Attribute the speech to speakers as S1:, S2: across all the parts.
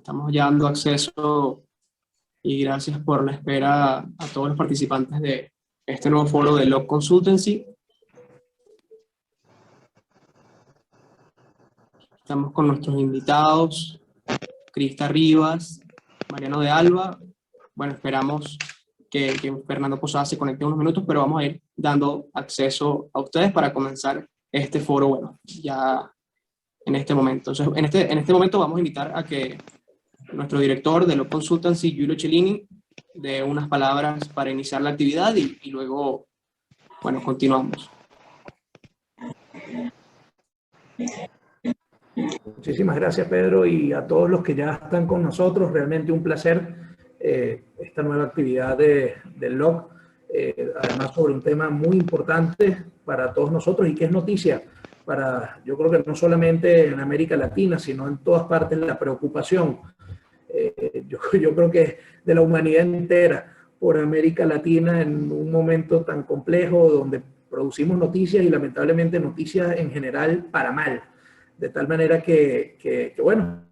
S1: estamos ya dando acceso y gracias por la espera a todos los participantes de este nuevo foro de Log Consultancy. Estamos con nuestros invitados, Krista Rivas, Mariano de Alba. Bueno, esperamos que Fernando Posada se conecte en unos minutos, pero vamos a ir dando acceso a ustedes para comenzar este foro, bueno, ya en este momento. Entonces, en este momento vamos a invitar a que nuestro director de Log Consultancy, Giulio Cellini, dé unas palabras para iniciar la actividad y luego, bueno, continuamos.
S2: Muchísimas gracias, Pedro, y a todos los que ya están con nosotros. Realmente un placer esta nueva actividad del LOG, además sobre un tema muy importante para todos nosotros y que es noticia para, yo creo que no solamente en América Latina, sino en todas partes, la preocupación. Yo creo que de la humanidad entera por América Latina en un momento tan complejo donde producimos noticias y lamentablemente noticias en general para mal. De tal manera que bueno,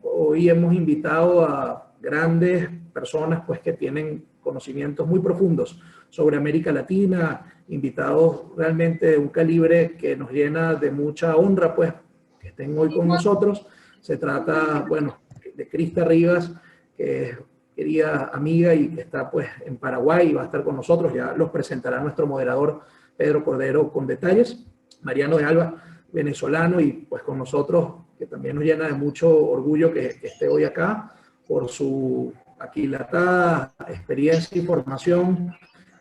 S2: hoy hemos invitado a grandes personas pues, que tienen conocimientos muy profundos sobre América Latina, invitados realmente de un calibre que nos llena de mucha honra, pues, que estén hoy con nosotros. Se trata, bueno, de Krista Rivas, que es querida amiga y que está pues en Paraguay y va a estar con nosotros. Ya los presentará nuestro moderador Pedro Cordero con detalles. Mariano de Alba, venezolano, y pues con nosotros, que también nos llena de mucho orgullo que esté hoy acá por su aquilatada experiencia y formación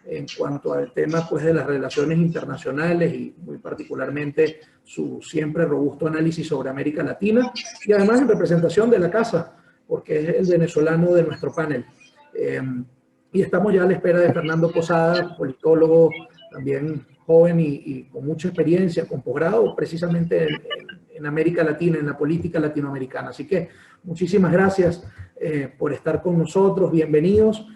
S2: en cuanto al tema pues de las relaciones internacionales y muy particularmente su siempre robusto análisis sobre América Latina y además en representación de la casa, porque es el venezolano de nuestro panel. Y estamos ya a la espera de Fernando Posada, politólogo también joven y con mucha experiencia, con posgrado precisamente en América Latina, en la política latinoamericana. Así que muchísimas gracias por estar con nosotros, bienvenidos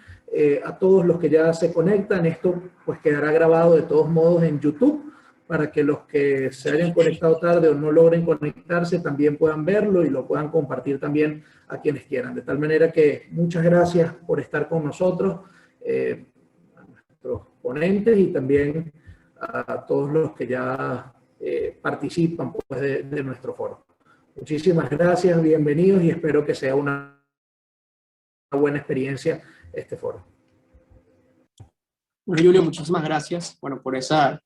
S2: a todos los que ya se conectan. Esto pues quedará grabado de todos modos en YouTube para que los que se hayan conectado tarde o no logren conectarse también puedan verlo y lo puedan compartir también a quienes quieran. De tal manera que muchas gracias por estar con nosotros, a nuestros ponentes y también a todos los que ya participan pues, de nuestro foro. Muchísimas gracias, bienvenidos y espero que sea una buena experiencia este foro.
S1: Bueno, Julio, muchísimas gracias, bueno, por esas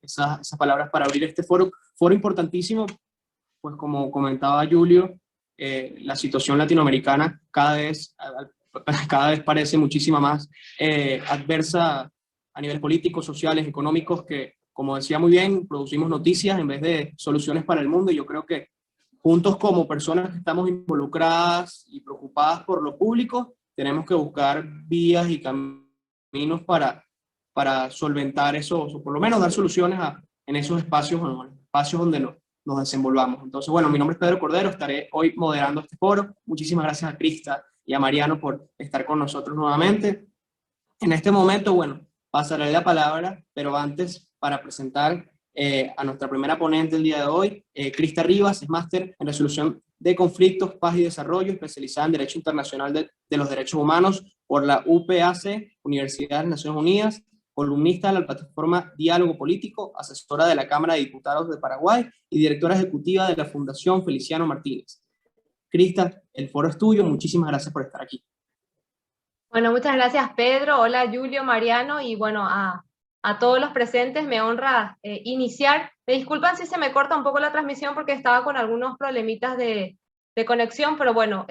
S1: palabras para abrir este foro. Foro importantísimo, pues como comentaba Julio, la situación latinoamericana cada vez parece muchísima más adversa a niveles políticos, sociales, económicos, que, como decía muy bien, producimos noticias en vez de soluciones para el mundo. Y yo creo que juntos como personas que estamos involucradas y preocupadas por lo público, tenemos que buscar vías y caminos para solventar eso, o por lo menos dar soluciones en esos espacios donde nos desenvolvamos. Entonces, bueno, mi nombre es Pedro Cordero, estaré hoy moderando este foro. Muchísimas gracias a Krista y a Mariano por estar con nosotros nuevamente. En este momento, bueno, pasaré la palabra, pero antes, para presentar a nuestra primera ponente el día de hoy, Krista Rivas, es máster en resolución de conflictos, paz y desarrollo, especializada en Derecho Internacional de los Derechos Humanos por la UPAC, Universidad de las Naciones Unidas, columnista de la plataforma Diálogo Político, asesora de la Cámara de Diputados de Paraguay y directora ejecutiva de la Fundación Feliciano Martínez. Krista, el foro es tuyo, muchísimas gracias por estar aquí.
S3: Bueno, muchas gracias Pedro, hola Julio, Mariano, y bueno, a todos los presentes me honra iniciar. Me disculpan si se me corta un poco la transmisión porque estaba con algunos problemitas de conexión, pero bueno,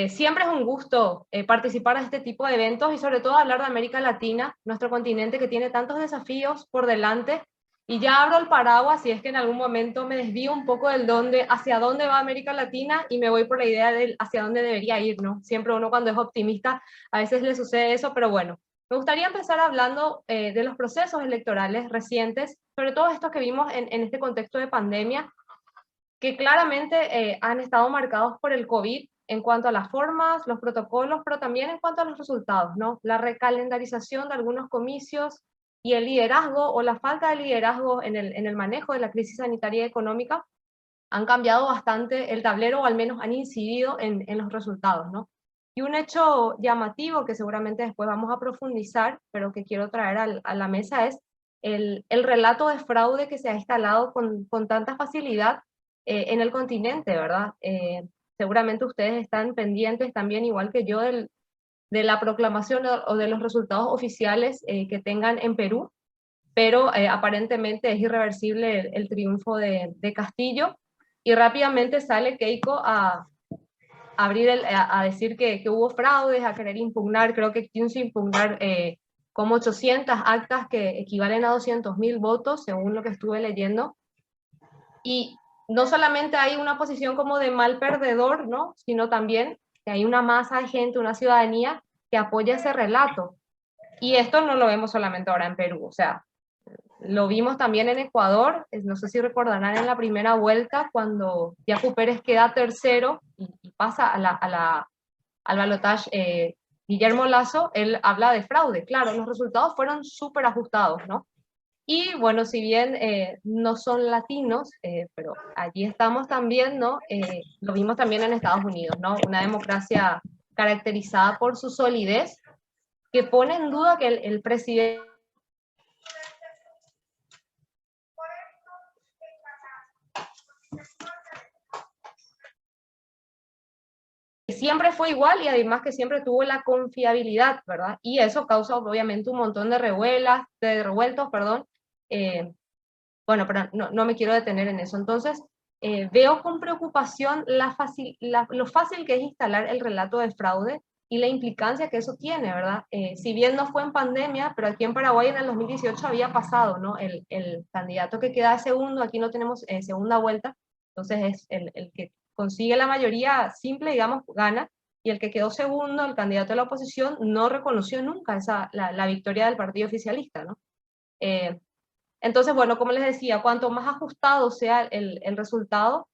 S3: siempre es un gusto participar de este tipo de eventos y sobre todo hablar de América Latina, nuestro continente que tiene tantos desafíos por delante. Y ya abro el paraguas si es que en algún momento me desvío un poco hacia dónde va América Latina y me voy por la idea de hacia dónde debería ir, ¿no? Siempre uno cuando es optimista a veces le sucede eso, pero bueno. Me gustaría empezar hablando de los procesos electorales recientes, sobre todo estos que vimos en este contexto de pandemia, que claramente han estado marcados por el COVID en cuanto a las formas, los protocolos, pero también en cuanto a los resultados, ¿no? La recalendarización de algunos comicios y el liderazgo o la falta de liderazgo en el manejo de la crisis sanitaria y económica han cambiado bastante el tablero, o al menos han incidido en los resultados, ¿no? Y un hecho llamativo que seguramente después vamos a profundizar, pero que quiero traer a la mesa, es el relato de fraude que se ha instalado con tanta facilidad en el continente, ¿verdad? Seguramente ustedes están pendientes también, igual que yo, de la proclamación o de los resultados oficiales que tengan en Perú, pero aparentemente es irreversible el triunfo de Castillo, y rápidamente sale Keiko a decir que hubo fraudes, a querer impugnar, creo que quiso impugnar como 800 actas que equivalen a 200.000 votos, según lo que estuve leyendo. Y no solamente hay una posición como de mal perdedor, ¿no? Sino también que hay una masa de gente, una ciudadanía que apoya ese relato. Y esto no lo vemos solamente ahora en Perú, o sea, lo vimos también en Ecuador, no sé si recordarán en la primera vuelta, cuando Yacu Pérez queda tercero y pasa al balotaje Guillermo Lasso, él habla de fraude. Claro, los resultados fueron súper ajustados, ¿no? Y bueno, si bien no son latinos, pero allí estamos también, ¿no? Lo vimos también en Estados Unidos, ¿no? Una democracia caracterizada por su solidez, que pone en duda que el presidente siempre fue igual, y además que siempre tuvo la confiabilidad, ¿verdad? Y eso causa obviamente un montón de revueltos, perdón. Bueno, pero no me quiero detener en eso. Entonces, veo con preocupación lo fácil que es instalar el relato de fraude y la implicancia que eso tiene, ¿verdad? Si bien no fue en pandemia, pero aquí en Paraguay en el 2018 había pasado, ¿no? El candidato que queda segundo, aquí no tenemos segunda vuelta, entonces es el que consigue la mayoría simple, digamos, gana, y el que quedó segundo, el candidato de la oposición, no reconoció nunca la victoria del partido oficialista, ¿no? Entonces, bueno, como les decía, cuanto más ajustado sea el resultado,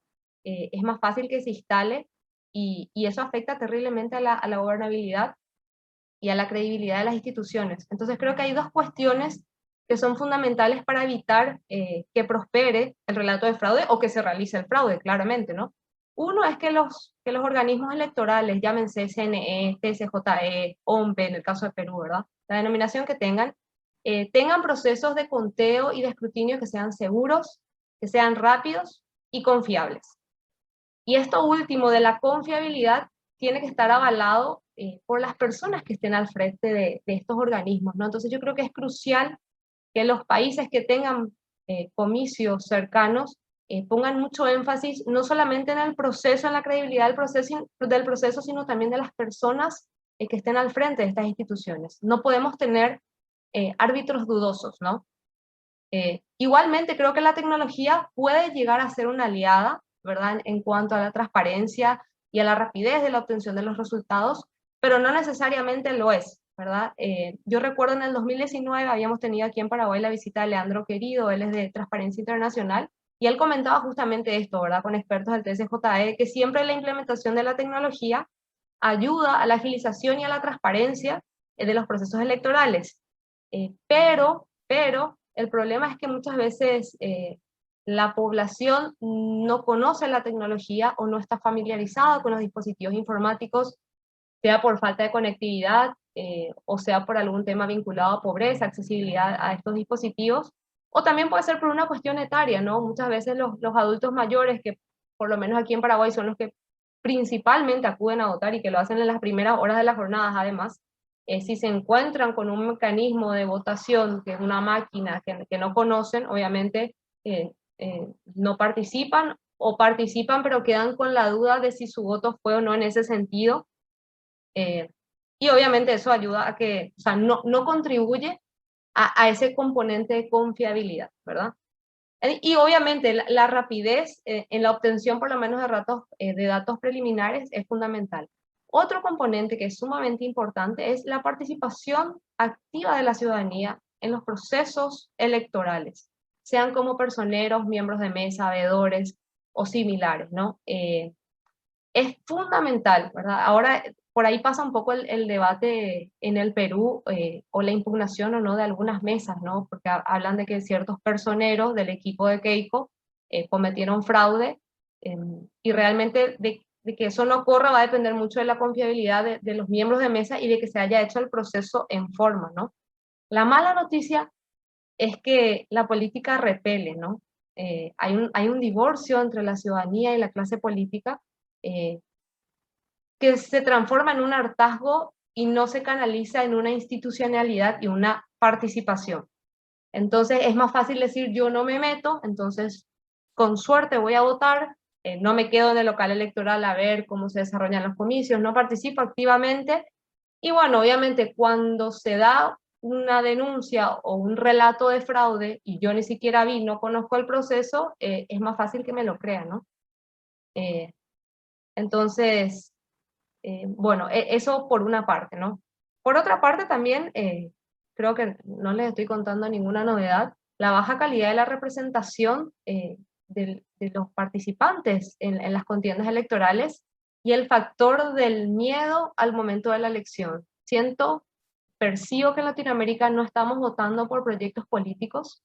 S3: es más fácil que se instale, y eso afecta terriblemente a la gobernabilidad y a la credibilidad de las instituciones. Entonces creo que hay dos cuestiones que son fundamentales para evitar que prospere el relato de fraude, o que se realice el fraude, claramente, ¿no? Uno es que los organismos electorales, llámense CNE, TSJE, OMPE, en el caso de Perú, ¿verdad? La denominación que tengan procesos de conteo y de escrutinio que sean seguros, que sean rápidos y confiables. Y esto último de la confiabilidad tiene que estar avalado por las personas que estén al frente de estos organismos, ¿no? Entonces yo creo que es crucial que los países que tengan comicios cercanos pongan mucho énfasis no solamente en el proceso, en la credibilidad del proceso, sino también de las personas que estén al frente de estas instituciones. No podemos tener árbitros dudosos, ¿no? Igualmente creo que la tecnología puede llegar a ser una aliada, ¿verdad? En cuanto a la transparencia y a la rapidez de la obtención de los resultados, pero no necesariamente lo es, ¿verdad? Yo recuerdo en el 2019 habíamos tenido aquí en Paraguay la visita de Leandro Querido, él es de Transparencia Internacional, y él comentaba justamente esto, ¿verdad? Con expertos del TSJE, que siempre la implementación de la tecnología ayuda a la agilización y a la transparencia de los procesos electorales. Pero el problema es que muchas veces la población no conoce la tecnología o no está familiarizada con los dispositivos informáticos, sea por falta de conectividad o sea por algún tema vinculado a pobreza, accesibilidad a estos dispositivos, o también puede ser por una cuestión etaria, ¿no? Muchas veces los adultos mayores, que por lo menos aquí en Paraguay son los que principalmente acuden a votar y que lo hacen en las primeras horas de las jornadas, además, si se encuentran con un mecanismo de votación, que es una máquina que no conocen, obviamente no participan, o participan pero quedan con la duda de si su voto fue o no en ese sentido, y obviamente eso ayuda a que, o sea, no contribuye a ese componente de confiabilidad, ¿verdad? Y obviamente la rapidez en la obtención por lo menos de datos preliminares es fundamental. Otro componente que es sumamente importante es la participación activa de la ciudadanía en los procesos electorales, sean como personeros, miembros de mesa, veedores o similares, ¿no? Es fundamental, ¿verdad? Ahora, por ahí pasa un poco el debate en el Perú, o la impugnación o no de algunas mesas, ¿no? Porque hablan de que ciertos personeros del equipo de Keiko cometieron fraude, Y realmente de que eso no ocurra va a depender mucho de la confiabilidad de los miembros de mesa y de que se haya hecho el proceso en forma, ¿no? La mala noticia es que la política repele, ¿no? Hay un divorcio entre la ciudadanía y la clase política que se transforma en un hartazgo y no se canaliza en una institucionalidad y una participación. Entonces es más fácil decir yo no me meto, entonces con suerte voy a votar, no me quedo en el local electoral a ver cómo se desarrollan los comicios, no participo activamente, y bueno, obviamente cuando se da una denuncia o un relato de fraude y yo ni siquiera vi, no conozco el proceso, es más fácil que me lo crean, ¿no? Entonces, bueno, eso por una parte, ¿no? Por otra parte también, creo que no les estoy contando ninguna novedad, la baja calidad de la representación de los participantes en las contiendas electorales y el factor del miedo al momento de la elección. Percibo que en Latinoamérica no estamos votando por proyectos políticos,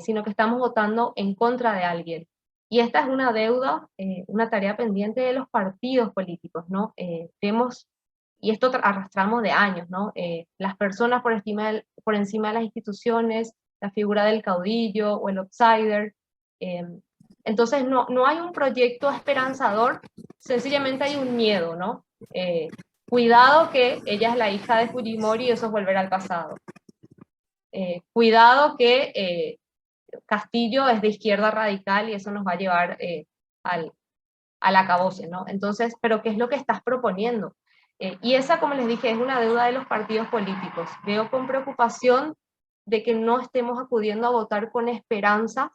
S3: sino que estamos votando en contra de alguien. Y esta es una deuda, una tarea pendiente de los partidos políticos, ¿no? Vemos, y esto arrastramos de años, ¿no? Las personas por encima de las instituciones, la figura del caudillo o el outsider. Entonces no hay un proyecto esperanzador, sencillamente hay un miedo, ¿no? Cuidado que ella es la hija de Fujimori y eso es volver al pasado. Cuidado que Castillo es de izquierda radical y eso nos va a llevar al acabose, ¿no? Entonces, ¿pero qué es lo que estás proponiendo? Y esa, como les dije, es una deuda de los partidos políticos. Veo con preocupación de que no estemos acudiendo a votar con esperanza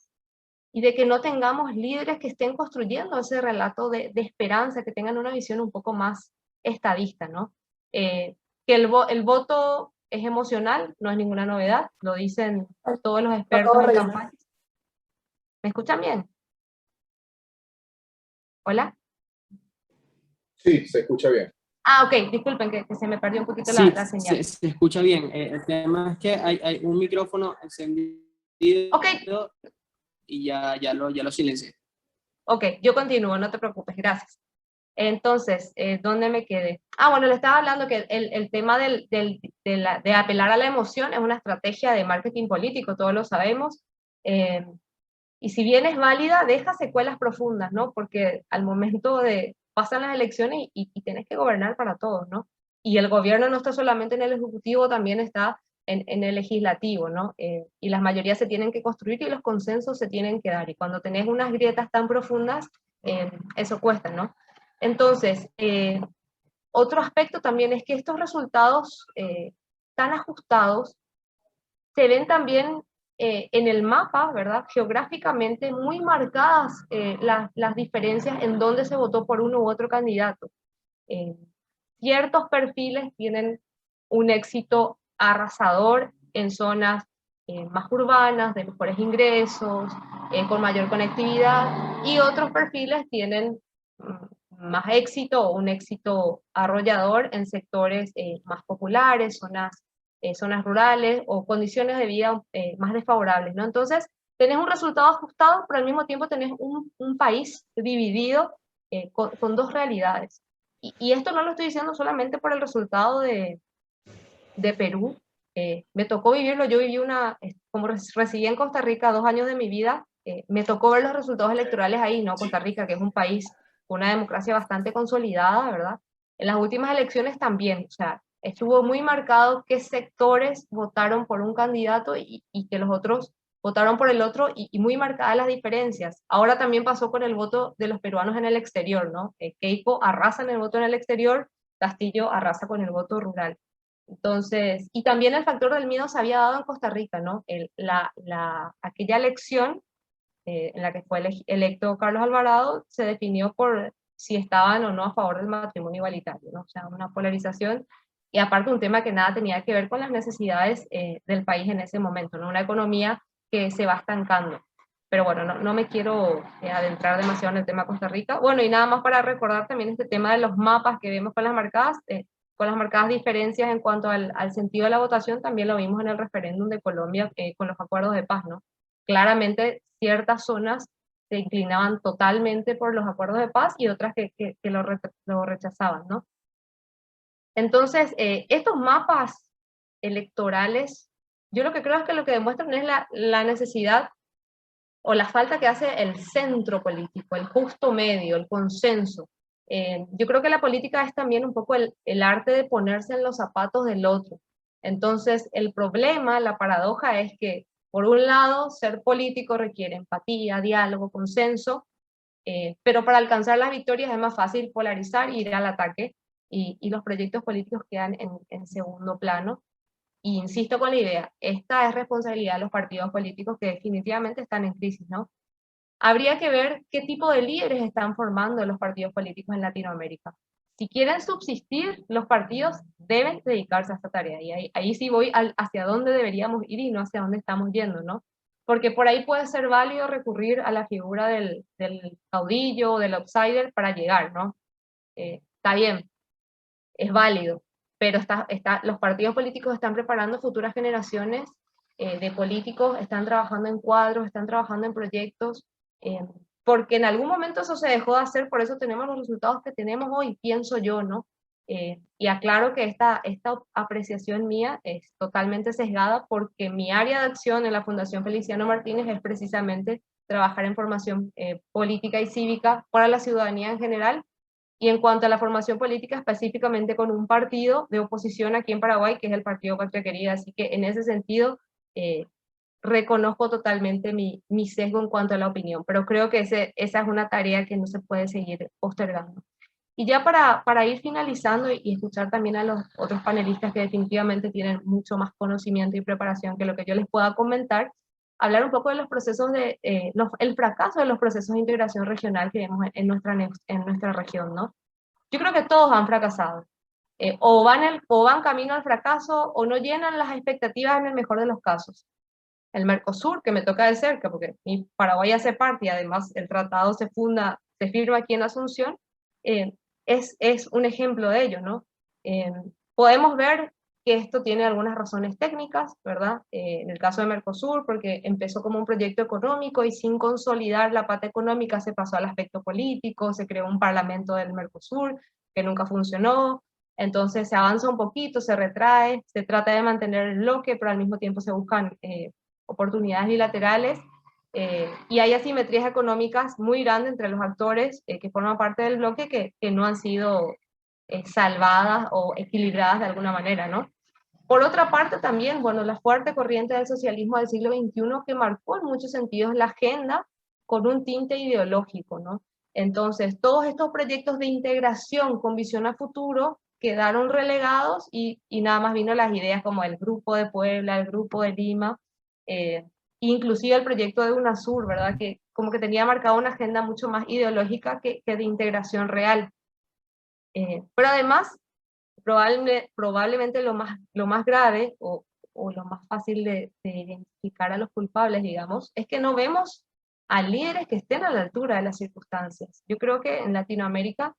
S3: y de que no tengamos líderes que estén construyendo ese relato de esperanza, que tengan una visión un poco más estadista, ¿no? Que el voto es emocional, no es ninguna novedad, lo dicen todos los expertos en campañas. ¿Me escuchan bien? ¿Hola?
S4: Sí, se escucha bien.
S3: Ah, ok, disculpen que se me perdió un poquito
S1: Sí,
S3: la señal.
S1: se escucha bien. El tema es que hay un micrófono encendido
S3: Ok,
S1: y ya lo silencié.
S3: ok, yo continúo, no te preocupes, gracias. Entonces, ¿dónde me quedé? Ah, bueno, le estaba hablando que el tema de apelar a la emoción es una estrategia de marketing político, todos lo sabemos. Y si bien es válida, deja secuelas profundas, ¿no? Porque al momento de pasan las elecciones y tienes que gobernar para todos, ¿no? Y el gobierno no está solamente en el ejecutivo, también está en el legislativo, ¿no? Y las mayorías se tienen que construir y los consensos se tienen que dar. Y cuando tenés unas grietas tan profundas, eso cuesta, ¿no? Entonces, otro aspecto también es que estos resultados tan ajustados se ven también en el mapa, ¿verdad? Geográficamente muy marcadas las diferencias en dónde se votó por uno u otro candidato. Ciertos perfiles tienen un éxito arrasador en zonas más urbanas, de mejores ingresos, con mayor conectividad, y otros perfiles tienen más éxito o un éxito arrollador en sectores más populares, zonas rurales o condiciones de vida más desfavorables, ¿no? Entonces, tenés un resultado ajustado, pero al mismo tiempo tenés un país dividido con dos realidades. Y esto no lo estoy diciendo solamente por el resultado de Perú. Me tocó vivirlo, yo viví como residí en Costa Rica 2 años de mi vida, me tocó ver los resultados electorales ahí, ¿no? Costa Rica, que es un país con una democracia bastante consolidada, ¿verdad? En las últimas elecciones también, o sea, estuvo muy marcado qué sectores votaron por un candidato y que los otros votaron por el otro, y muy marcadas las diferencias. Ahora también pasó con el voto de los peruanos en el exterior, ¿no? Keiko arrasa en el voto en el exterior, Castillo arrasa con el voto rural. Entonces, y también el factor del miedo se había dado en Costa Rica, ¿no? Aquella elección en la que fue electo Carlos Alvarado se definió por si estaban o no a favor del matrimonio igualitario, ¿no? O sea, una polarización, y aparte un tema que nada tenía que ver con las necesidades del país en ese momento, ¿no? Una economía que se va estancando. Pero bueno, no me quiero adentrar demasiado en el tema Costa Rica. Bueno, y nada más para recordar también este tema de los mapas que vemos con las marcadas diferencias en cuanto al sentido de la votación, también lo vimos en el referéndum de Colombia con los acuerdos de paz, ¿no? Claramente ciertas zonas se inclinaban totalmente por los acuerdos de paz y otras que lo rechazaban, ¿no? Entonces, estos mapas electorales, yo lo que creo es que lo que demuestran es la necesidad o la falta que hace el centro político, el justo medio, el consenso. Yo creo que la política es también un poco el arte de ponerse en los zapatos del otro. Entonces, el problema, la paradoja es que, por un lado, ser político requiere empatía, diálogo, consenso, pero para alcanzar las victorias es más fácil polarizar y ir al ataque, y los proyectos políticos quedan en segundo plano. Y insisto con la idea, esta es responsabilidad de los partidos políticos que definitivamente están en crisis, ¿no? Habría que ver qué tipo de líderes están formando los partidos políticos en Latinoamérica. Si quieren subsistir, los partidos deben dedicarse a esta tarea, y ahí sí voy hacia dónde deberíamos ir y no hacia dónde estamos yendo, ¿no? Porque por ahí puede ser válido recurrir a la figura del caudillo, del outsider para llegar, ¿no? Está bien, es válido, pero los partidos políticos están preparando futuras generaciones de políticos, están trabajando en cuadros, están trabajando en proyectos, porque en algún momento eso se dejó de hacer, por eso tenemos los resultados que tenemos hoy, pienso yo, ¿no? Y aclaro que esta apreciación mía es totalmente sesgada porque mi área de acción en la Fundación Feliciano Martínez es precisamente trabajar en formación política y cívica para la ciudadanía en general, y en cuanto a la formación política, específicamente con un partido de oposición aquí en Paraguay, que es el Partido Patria Querida. Así que en ese sentido, reconozco totalmente mi sesgo en cuanto a la opinión, pero creo que esa es una tarea que no se puede seguir postergando. Y ya para ir finalizando y escuchar también a los otros panelistas que definitivamente tienen mucho más conocimiento y preparación que lo que yo les pueda comentar, hablar un poco de los procesos el fracaso de los procesos de integración regional que vemos en nuestra región, ¿no? Yo creo que todos han fracasado. O van camino al fracaso o no llenan las expectativas en el mejor de los casos. El Mercosur, que me toca de cerca, porque mi Paraguay hace parte y además el tratado se firma aquí en Asunción, es un ejemplo de ello, ¿no? Podemos ver que esto tiene algunas razones técnicas, ¿verdad? En el caso de Mercosur, porque empezó como un proyecto económico y sin consolidar la pata económica se pasó al aspecto político, se creó un parlamento del Mercosur que nunca funcionó, entonces se avanza un poquito, se retrae, se trata de mantener el bloque, pero al mismo tiempo se buscan oportunidades bilaterales, y hay asimetrías económicas muy grandes entre los actores que forman parte del bloque que no han sido salvadas o equilibradas de alguna manera, ¿no? Por otra parte también, bueno, la fuerte corriente del socialismo del siglo XXI que marcó en muchos sentidos la agenda con un tinte ideológico, ¿no? Entonces, todos estos proyectos de integración con visión a futuro quedaron relegados y nada más vino las ideas como el Grupo de Puebla, el Grupo de Lima, inclusive el proyecto de UNASUR, ¿verdad? Que como que tenía marcada una agenda mucho más ideológica que de integración real. Pero además, probablemente lo más grave o lo más fácil de identificar a los culpables, digamos, es que no vemos a líderes que estén a la altura de las circunstancias. Yo creo que en Latinoamérica,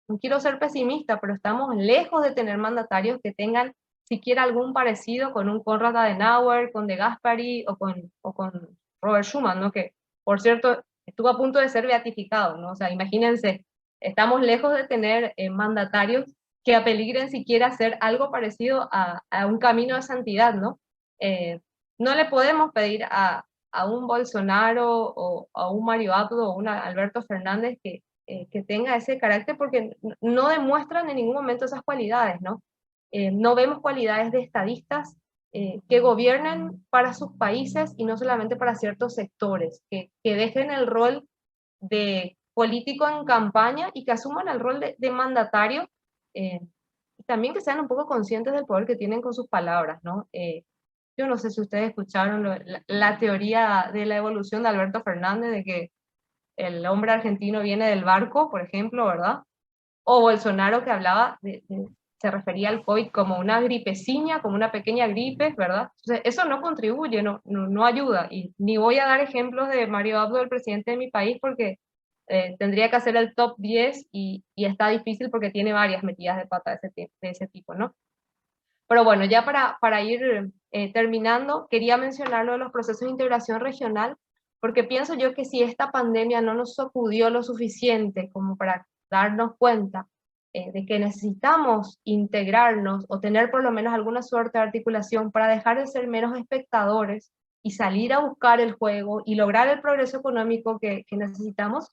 S3: no quiero ser pesimista, pero estamos lejos de tener mandatarios que tengan siquiera algún parecido con un Konrad Adenauer, con De Gasperi o con Robert Schuman, ¿no? Que, por cierto, estuvo a punto de ser beatificado, ¿no? O sea, imagínense, estamos lejos de tener mandatarios que apeligren siquiera hacer algo parecido a un camino de santidad, ¿no? No le podemos pedir a un Bolsonaro o a un Mario Abdo o un Alberto Fernández que tenga ese carácter porque no demuestran en ningún momento esas cualidades, ¿no? No vemos cualidades de estadistas que gobiernen para sus países y no solamente para ciertos sectores, que dejen el rol de político en campaña y que asuman el rol de mandatario, y también que sean un poco conscientes del poder que tienen con sus palabras, ¿no? Yo no sé si ustedes escucharon la teoría de la evolución de Alberto Fernández, de que el hombre argentino viene del barco, por ejemplo, ¿verdad? O Bolsonaro que hablaba, se refería al COVID como una gripeciña, como una pequeña gripe, ¿verdad? Entonces, eso no contribuye, no ayuda, y ni voy a dar ejemplos de Mario Abdo, el presidente de mi país, porque tendría que hacer el top 10 y está difícil porque tiene varias metidas de pata de ese tipo, ¿no? Pero bueno, ya para ir terminando, quería mencionar lo de los procesos de integración regional, porque pienso yo que si esta pandemia no nos sacudió lo suficiente como para darnos cuenta de que necesitamos integrarnos o tener por lo menos alguna suerte de articulación para dejar de ser meros espectadores y salir a buscar el juego y lograr el progreso económico que necesitamos,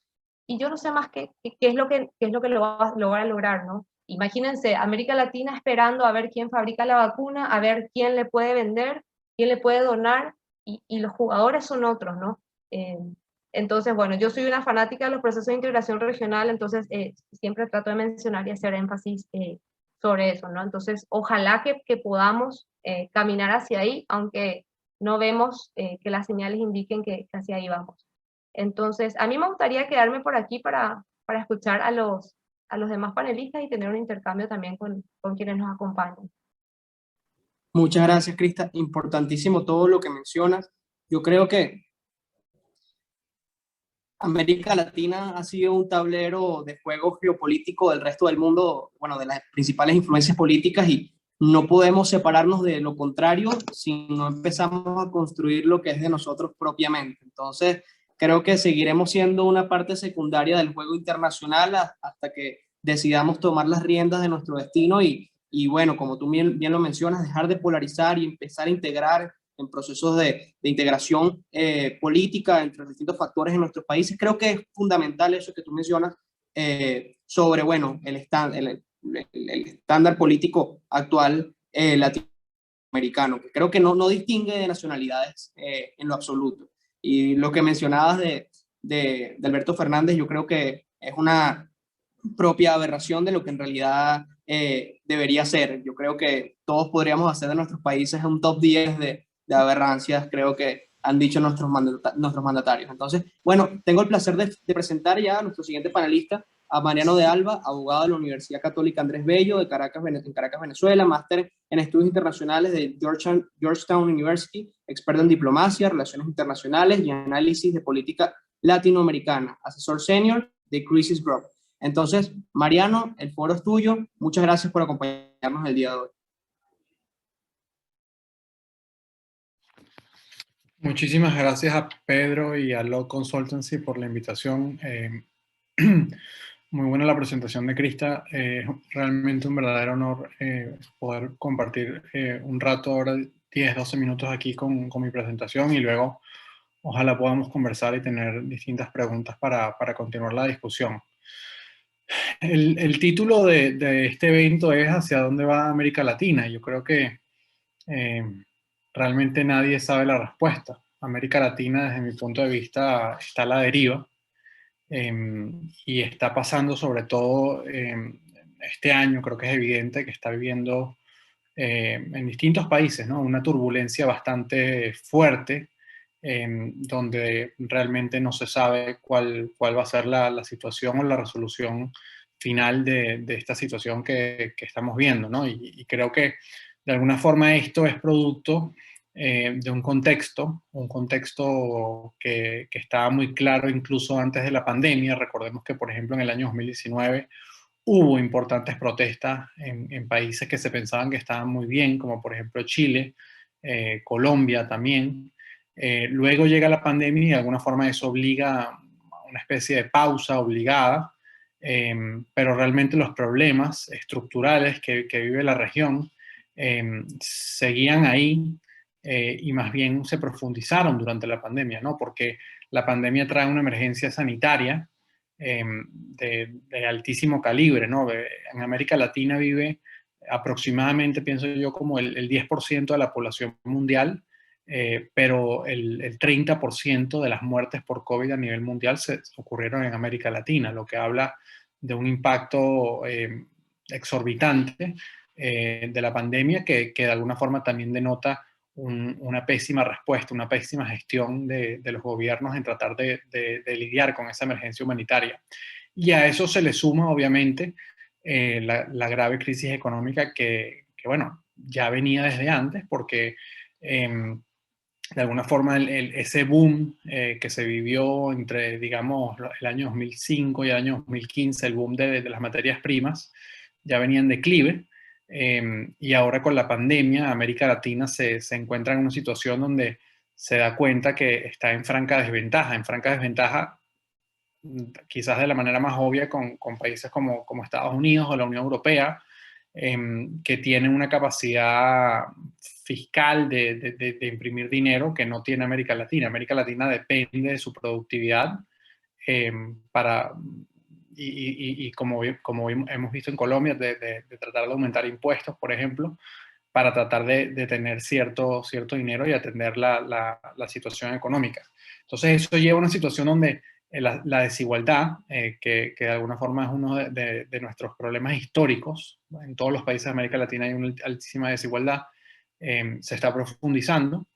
S3: y yo no sé más qué es lo que lo va a lograr, ¿no? Imagínense, América Latina esperando a ver quién fabrica la vacuna, a ver quién le puede vender, quién le puede donar, y los jugadores son otros, ¿no? Entonces, bueno, yo soy una fanática de los procesos de integración regional, entonces siempre trato de mencionar y hacer énfasis sobre eso, ¿no? Entonces, ojalá que podamos caminar hacia ahí, aunque no vemos que las señales indiquen que hacia ahí vamos. Entonces, a mí me gustaría quedarme por aquí para escuchar a los demás panelistas y tener un intercambio también con quienes nos acompañan.
S1: Muchas gracias, Crista. Importantísimo todo lo que mencionas. Yo creo que América Latina ha sido un tablero de juego geopolítico del resto del mundo, bueno, de las principales influencias políticas, y no podemos separarnos de lo contrario si no empezamos a construir lo que es de nosotros propiamente. Entonces, creo que seguiremos siendo una parte secundaria del juego internacional hasta que decidamos tomar las riendas de nuestro destino y bueno, como tú bien lo mencionas, dejar de polarizar y empezar a integrar en procesos de integración política entre los distintos factores en nuestros países. Creo que es fundamental eso que tú mencionas sobre, bueno, el estándar político actual latinoamericano, que creo que no distingue de nacionalidades en lo absoluto. Y lo que mencionabas de Alberto Fernández, yo creo que es una propia aberración de lo que en realidad debería ser. Yo creo que todos podríamos hacer de nuestros países un top 10 de aberrancias, creo que han dicho nuestros mandatarios. Entonces, bueno, tengo el placer de presentar ya a nuestro siguiente panelista, a Mariano de Alba, abogado de la Universidad Católica Andrés Bello de Caracas, Venezuela, máster en estudios internacionales de Georgetown University, experto en diplomacia, relaciones internacionales y análisis de política latinoamericana, asesor senior de Crisis Group. Entonces, Mariano, el foro es tuyo. Muchas gracias por acompañarnos el día de hoy.
S5: Muchísimas gracias a Pedro y a Law Consultancy por la invitación. Muy buena la presentación de Crista. Realmente un verdadero honor poder compartir un rato, ahora 10, 12 minutos aquí con mi presentación, y luego ojalá podamos conversar y tener distintas preguntas para continuar la discusión. El título de este evento es ¿Hacia dónde va América Latina? Yo creo que realmente nadie sabe la respuesta. América Latina, desde mi punto de vista, está a la deriva y está pasando, sobre todo este año, creo que es evidente que está viviendo en distintos países, ¿no? Una turbulencia bastante fuerte, donde realmente no se sabe cuál va a ser la situación o la resolución final de esta situación que estamos viendo, ¿no? Y creo que de alguna forma esto es producto de un contexto que estaba muy claro incluso antes de la pandemia. Recordemos que, por ejemplo, en el año 2019 hubo importantes protestas en países que se pensaban que estaban muy bien, como por ejemplo Chile, Colombia también. Luego llega la pandemia y de alguna forma eso obliga a una especie de pausa obligada, pero realmente los problemas estructurales que vive la región seguían ahí y más bien se profundizaron durante la pandemia, ¿no? Porque la pandemia trae una emergencia sanitaria de altísimo calibre, ¿no? En América Latina vive aproximadamente, pienso yo, como el 10% de la población mundial, pero el 30% de las muertes por COVID a nivel mundial se ocurrieron en América Latina, lo que habla de un impacto exorbitante de la pandemia que de alguna forma también denota una pésima respuesta, una pésima gestión de los gobiernos en tratar de lidiar con esa emergencia humanitaria. Y a eso se le suma, obviamente, la grave crisis económica que, bueno, ya venía desde antes, porque de alguna forma ese boom que se vivió entre, digamos, el año 2005 y el año 2015, el boom de las materias primas, ya venía en declive. Y ahora con la pandemia, América Latina se encuentra en una situación donde se da cuenta que está en franca desventaja quizás de la manera más obvia con países como Estados Unidos o la Unión Europea, que tienen una capacidad fiscal de imprimir dinero que no tiene América Latina. América Latina depende de su productividad y como hemos visto en Colombia, de tratar de aumentar impuestos, por ejemplo, para tratar de tener cierto dinero y atender la situación económica. Entonces eso lleva a una situación donde la desigualdad, que de alguna forma es uno de nuestros problemas históricos, en todos los países de América Latina hay una altísima desigualdad, se está profundizando,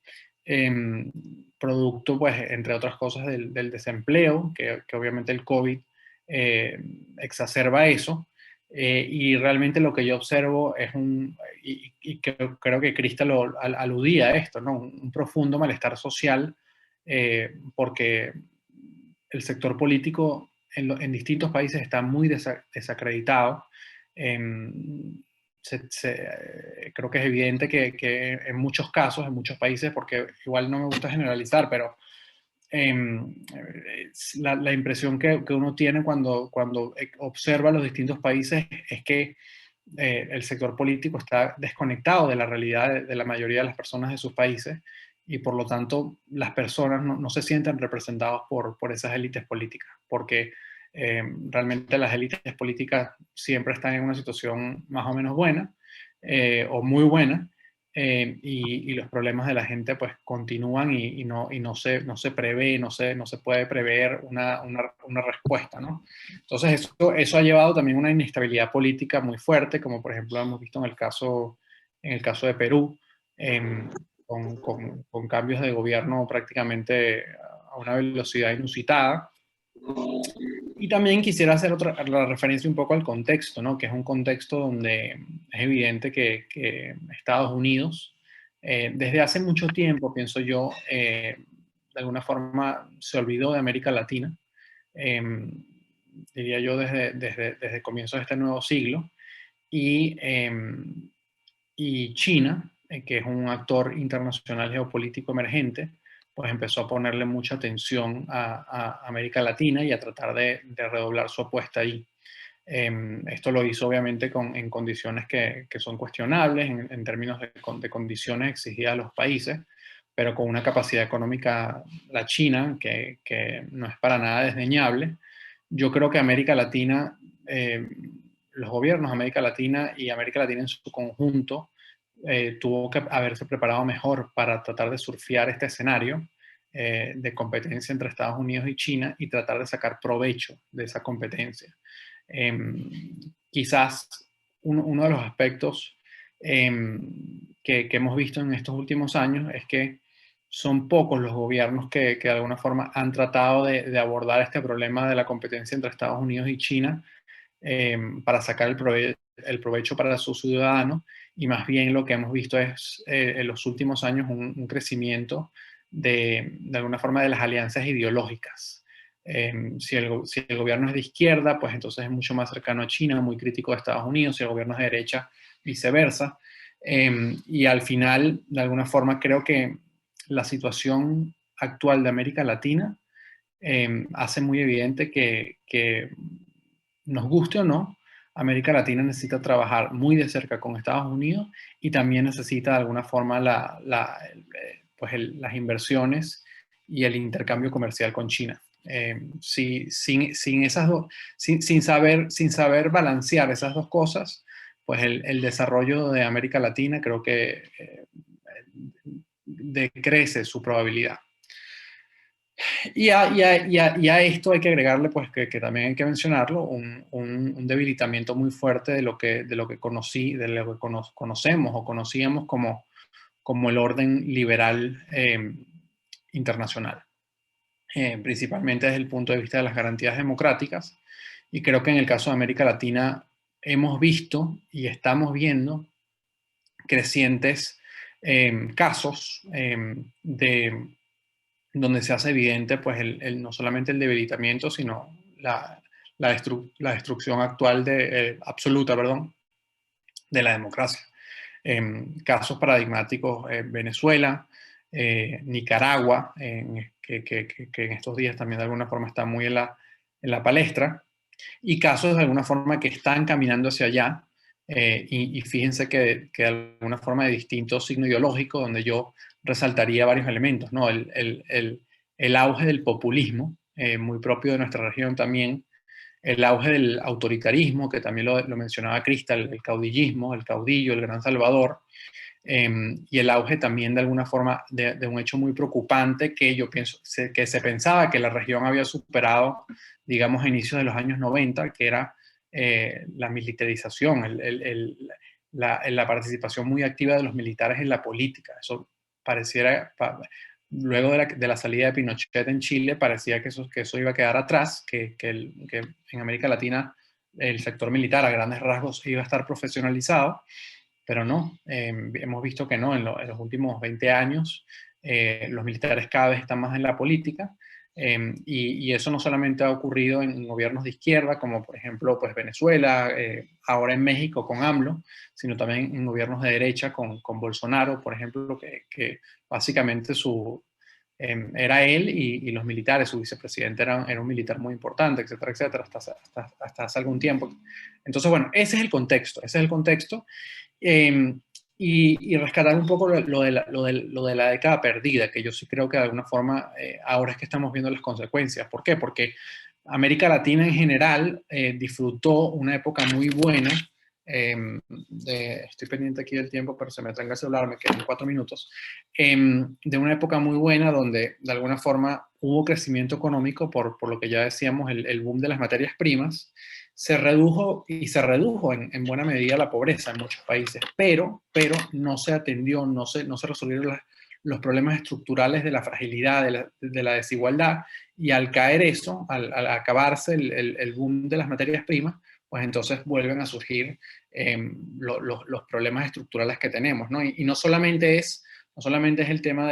S5: producto, pues, entre otras cosas, del desempleo, que obviamente el COVID exacerba eso. Y realmente lo que yo observo es y creo que Krista aludía a esto, ¿no? Un profundo malestar social, porque el sector político en distintos países está muy desacreditado. Creo que es evidente que en muchos casos, en muchos países, porque igual no me gusta generalizar, pero la impresión que uno tiene cuando observa los distintos países es que el sector político está desconectado de la realidad de la mayoría de las personas de sus países, y por lo tanto las personas no se sienten representadas por esas élites políticas, porque realmente las élites políticas siempre están en una situación más o menos buena o muy buena, y los problemas de la gente pues continúan y no se prevé, no se puede prever una respuesta, ¿no? Entonces eso ha llevado también a una inestabilidad política muy fuerte, como por ejemplo hemos visto en el caso de Perú, con cambios de gobierno prácticamente a una velocidad inusitada. Y también quisiera hacer la referencia un poco al contexto, ¿no? Que es un contexto donde es evidente que Estados Unidos, desde hace mucho tiempo, pienso yo, de alguna forma se olvidó de América Latina, eh, diría yo desde comienzos de este nuevo siglo, y China, que es un actor internacional geopolítico emergente, pues empezó a ponerle mucha atención a América Latina y a tratar de redoblar su apuesta ahí. Esto lo hizo obviamente en condiciones que son cuestionables en términos de condiciones exigidas a los países, pero con una capacidad económica, la China, que no es para nada desdeñable. Yo creo que América Latina, los gobiernos de América Latina y América Latina en su conjunto, tuvo que haberse preparado mejor para tratar de surfear este escenario de competencia entre Estados Unidos y China y tratar de sacar provecho de esa competencia. Quizás uno de los aspectos que hemos visto en estos últimos años es que son pocos los gobiernos que de alguna forma han tratado de abordar este problema de la competencia entre Estados Unidos y China para sacar el provecho para sus ciudadanos, y más bien lo que hemos visto es en los últimos años un crecimiento de alguna forma de las alianzas ideológicas. Si el gobierno es de izquierda, pues entonces es mucho más cercano a China, muy crítico de Estados Unidos; si el gobierno es de derecha, viceversa. Y al final, de alguna forma, creo que la situación actual de América Latina hace muy evidente que nos guste o no, América Latina necesita trabajar muy de cerca con Estados Unidos, y también necesita de alguna forma pues las inversiones y el intercambio comercial con China. Sin saber balancear esas dos cosas, pues el desarrollo de América Latina creo que decrece su probabilidad. Y a esto hay que agregarle, pues, que también hay que mencionarlo, un debilitamiento muy fuerte de lo que conocemos o conocíamos como el orden liberal internacional, principalmente desde el punto de vista de las garantías democráticas. Y creo que en el caso de América Latina hemos visto y estamos viendo crecientes casos donde se hace evidente, pues, no solamente el debilitamiento, sino la destrucción actual absoluta, de la democracia. Casos paradigmáticos: Venezuela, Nicaragua, que en estos días también de alguna forma está muy en la palestra, y casos de alguna forma que están caminando hacia allá, y fíjense que de alguna forma de distinto signo ideológico, donde yo resaltaría varios elementos, ¿no? El auge del populismo, muy propio de nuestra región también, el auge del autoritarismo, que también lo mencionaba Crista, el caudillismo, el caudillo, el gran salvador, y el auge también de alguna forma de un hecho muy preocupante que yo pienso que se pensaba que la región había superado, digamos, a inicios de los años 90, que era la militarización, la participación muy activa de los militares en la política. Eso pareciera, luego de la salida de Pinochet en Chile, parecía que eso iba a quedar atrás, que en América Latina el sector militar a grandes rasgos iba a estar profesionalizado. Pero no, hemos visto que no, en los últimos 20 años los militares cada vez están más en la política, y eso no solamente ha ocurrido en gobiernos de izquierda, como por ejemplo pues Venezuela, ahora en México con AMLO, sino también en gobiernos de derecha con Bolsonaro, por ejemplo, que básicamente era él y los militares, su vicepresidente era un militar muy importante, etcétera, etcétera, hasta hace algún tiempo. Entonces, bueno, ese es el contexto. Y rescatar un poco lo de la década perdida, que yo sí creo que de alguna forma ahora es que estamos viendo las consecuencias. ¿Por qué? Porque América Latina en general disfrutó una época muy buena. Estoy pendiente aquí del tiempo, pero se me tranca el celular, me quedan 4 minutos. De una época muy buena donde de alguna forma hubo crecimiento económico por lo que ya decíamos, el boom de las materias primas. Se redujo en buena medida la pobreza en muchos países, pero no se atendió, no se resolvieron los problemas estructurales de la fragilidad, de la desigualdad, y al caer eso, al acabarse el boom de las materias primas, pues entonces vuelven a surgir los problemas estructurales que tenemos, ¿no? Y no solamente es el tema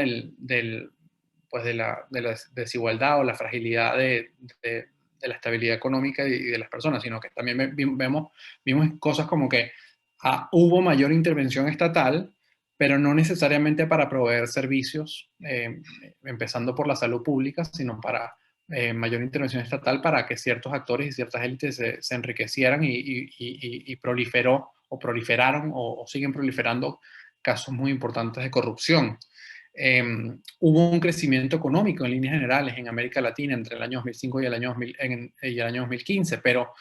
S5: pues de la desigualdad o la fragilidad de la estabilidad económica y de las personas, sino que también vimos cosas como que hubo mayor intervención estatal, pero no necesariamente para proveer servicios, empezando por la salud pública, sino para mayor intervención estatal para que ciertos actores y ciertas élites se enriquecieran y proliferaron o siguen proliferando casos muy importantes de corrupción. Hubo un crecimiento económico en líneas generales en América Latina entre el año 2005 y el año 2015, pero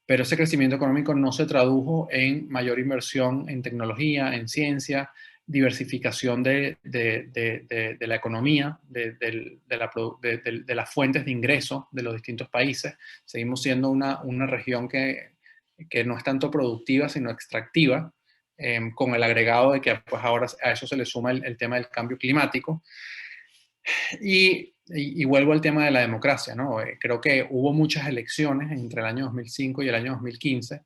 S5: ese crecimiento económico no se tradujo en mayor inversión en tecnología, en ciencia, diversificación de la economía, de las fuentes de ingreso de los distintos países. Seguimos siendo una región que no es tanto productiva, sino extractiva, con el agregado de que pues ahora a eso se le suma el tema del cambio climático. Y vuelvo al tema de la democracia, ¿no? Creo que hubo muchas elecciones entre el año 2005 y el año 2015,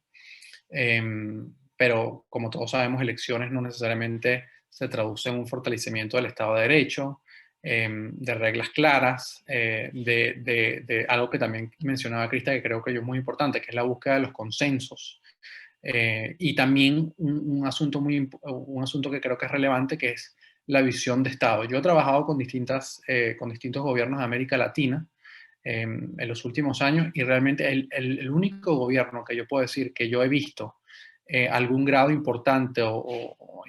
S5: pero como todos sabemos, elecciones no necesariamente se traducen en un fortalecimiento del Estado de Derecho, de reglas claras, de algo que también mencionaba Crista, que creo que es muy importante, que es la búsqueda de los consensos. Y también un asunto que creo que es relevante, que es la visión de Estado. Yo he trabajado con distintos gobiernos de América Latina en los últimos años, y realmente el único gobierno que yo puedo decir que yo he visto algún grado importante o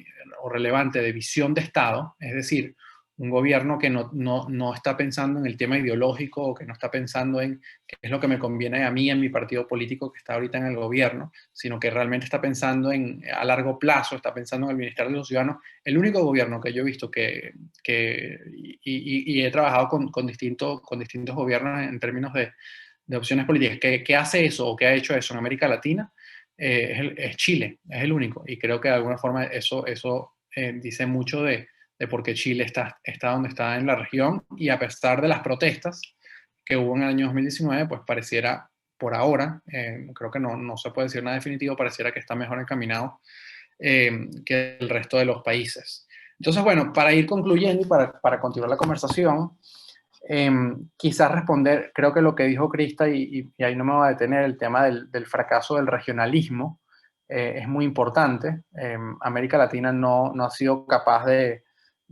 S5: relevante de visión de Estado, es decir, un gobierno que no está pensando en el tema ideológico, o que no está pensando en qué es lo que me conviene a mí, en mi partido político que está ahorita en el gobierno, sino que realmente está pensando a largo plazo, está pensando en el bienestar de los ciudadanos. El único gobierno que yo he visto y he trabajado con distintos gobiernos en términos de opciones políticas, que hace eso o que ha hecho eso en América Latina, es Chile, es el único. Y creo que de alguna forma eso dice mucho de por qué Chile está donde está en la región, y a pesar de las protestas que hubo en el año 2019, pues pareciera, por ahora, creo que no se puede decir nada definitivo, pareciera que está mejor encaminado que el resto de los países. Entonces, bueno, para ir concluyendo y para continuar la conversación, quizás responder, creo que lo que dijo Crista, y ahí no me voy a detener, el tema del fracaso del regionalismo, es muy importante. América Latina no ha sido capaz de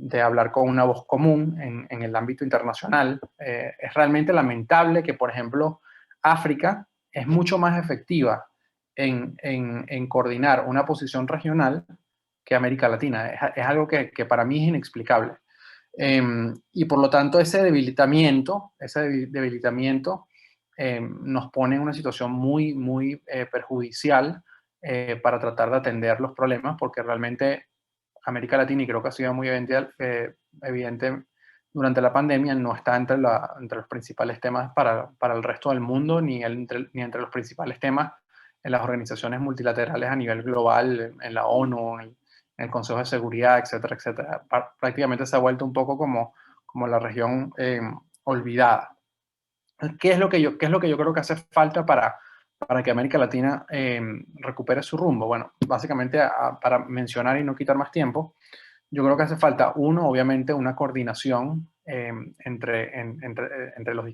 S5: de hablar con una voz común en el ámbito internacional. Es realmente lamentable que, por ejemplo, África es mucho más efectiva en coordinar una posición regional que América Latina. Es algo que para mí es inexplicable. Y por lo tanto ese debilitamiento nos pone en una situación muy, muy perjudicial para tratar de atender los problemas, porque realmente América Latina, y creo que ha sido muy evidente durante la pandemia, no está entre los principales temas para el resto del mundo, ni entre los principales temas en las organizaciones multilaterales a nivel global, en la ONU, en el Consejo de Seguridad, etcétera, etcétera. Prácticamente se ha vuelto un poco como la región olvidada. ¿Qué es lo que yo creo que hace falta para que América Latina recupere su rumbo? Bueno, básicamente para mencionar y no quitar más tiempo, yo creo que hace falta, obviamente, una coordinación entre los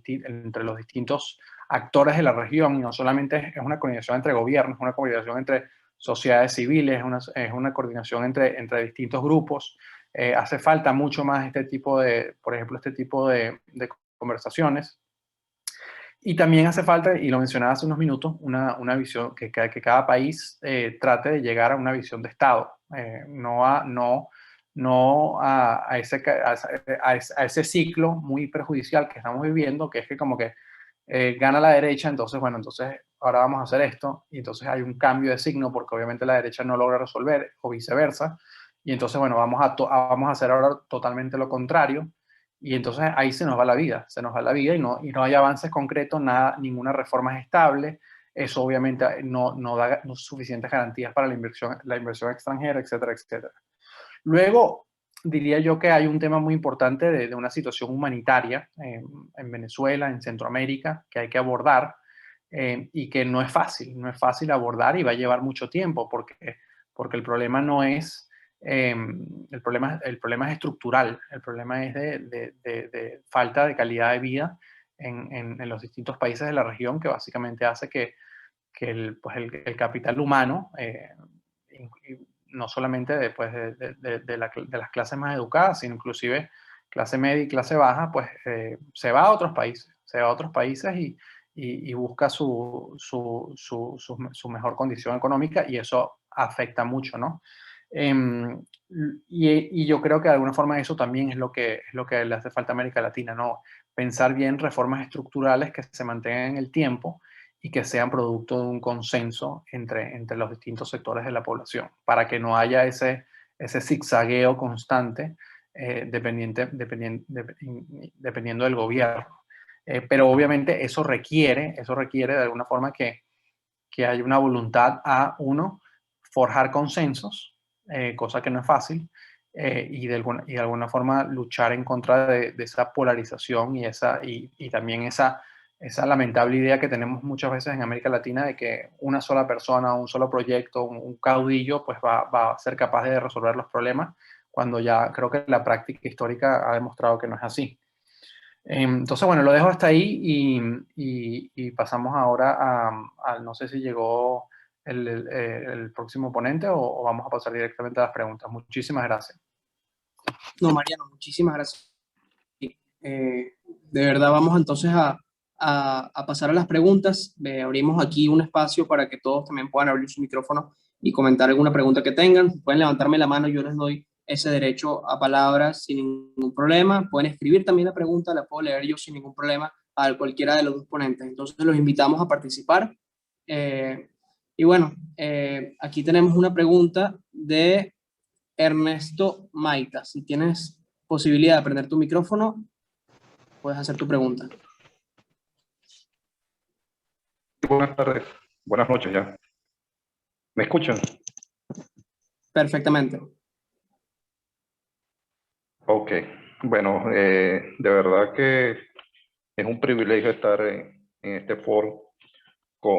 S5: distintos actores de la región, y no solamente es una coordinación entre gobiernos, es una coordinación entre sociedades civiles, es una coordinación entre distintos grupos. Hace falta mucho más por ejemplo, este tipo de conversaciones. Y también hace falta, y lo mencionaba hace unos minutos, una visión, que cada país trate de llegar a una visión de Estado, no a ese ciclo muy perjudicial que estamos viviendo, que es que como que gana la derecha, entonces, bueno, entonces ahora vamos a hacer esto, y entonces hay un cambio de signo porque obviamente la derecha no logra resolver, o viceversa, y entonces, bueno, vamos a hacer ahora totalmente lo contrario, y entonces ahí se nos va la vida, y no hay avances concretos, ninguna reforma es estable, eso obviamente no da suficientes garantías para la inversión extranjera, etcétera, etcétera. Luego, diría yo que hay un tema muy importante de una situación humanitaria en Venezuela, en Centroamérica, que hay que abordar y que no es fácil abordar y va a llevar mucho tiempo porque el problema no es, el problema es estructural, el problema es de falta de calidad de vida en los distintos países de la región, que básicamente hace que el capital humano, no solamente después de las clases más educadas, sino inclusive clase media y clase baja, pues se va a otros países y busca su mejor condición económica, y eso afecta mucho, ¿no? Y yo creo que de alguna forma eso también es lo que le hace falta a América Latina, ¿no? Pensar bien reformas estructurales que se mantengan en el tiempo y que sean producto de un consenso entre los distintos sectores de la población, para que no haya ese zigzagueo constante dependiendo del gobierno. Pero obviamente eso requiere de alguna forma que haya una voluntad a, forjar consensos, cosa que no es fácil, y de alguna forma luchar en contra de esa polarización y también esa lamentable idea que tenemos muchas veces en América Latina de que una sola persona, un solo proyecto, un caudillo, pues va a ser capaz de resolver los problemas, cuando ya creo que la práctica histórica ha demostrado que no es así. Entonces, bueno, lo dejo hasta ahí y pasamos ahora a no sé si llegó el próximo ponente o vamos a pasar directamente a las preguntas. Muchísimas gracias.
S1: No, Mariano, muchísimas gracias. De verdad, vamos entonces a pasar a las preguntas. Abrimos aquí un espacio para que todos también puedan abrir su micrófono y comentar alguna pregunta que tengan. Pueden levantarme la mano, yo les doy ese derecho a palabras sin ningún problema. Pueden escribir también la pregunta, la puedo leer yo sin ningún problema a cualquiera de los dos ponentes. Entonces los invitamos a participar. Y bueno, aquí tenemos una pregunta de Ernesto Maita. Si tienes posibilidad de prender tu micrófono, puedes hacer tu pregunta.
S6: Buenas tardes, buenas noches ya. ¿Me escuchan?
S1: Perfectamente.
S6: Ok, bueno, de verdad que es un privilegio estar en este foro con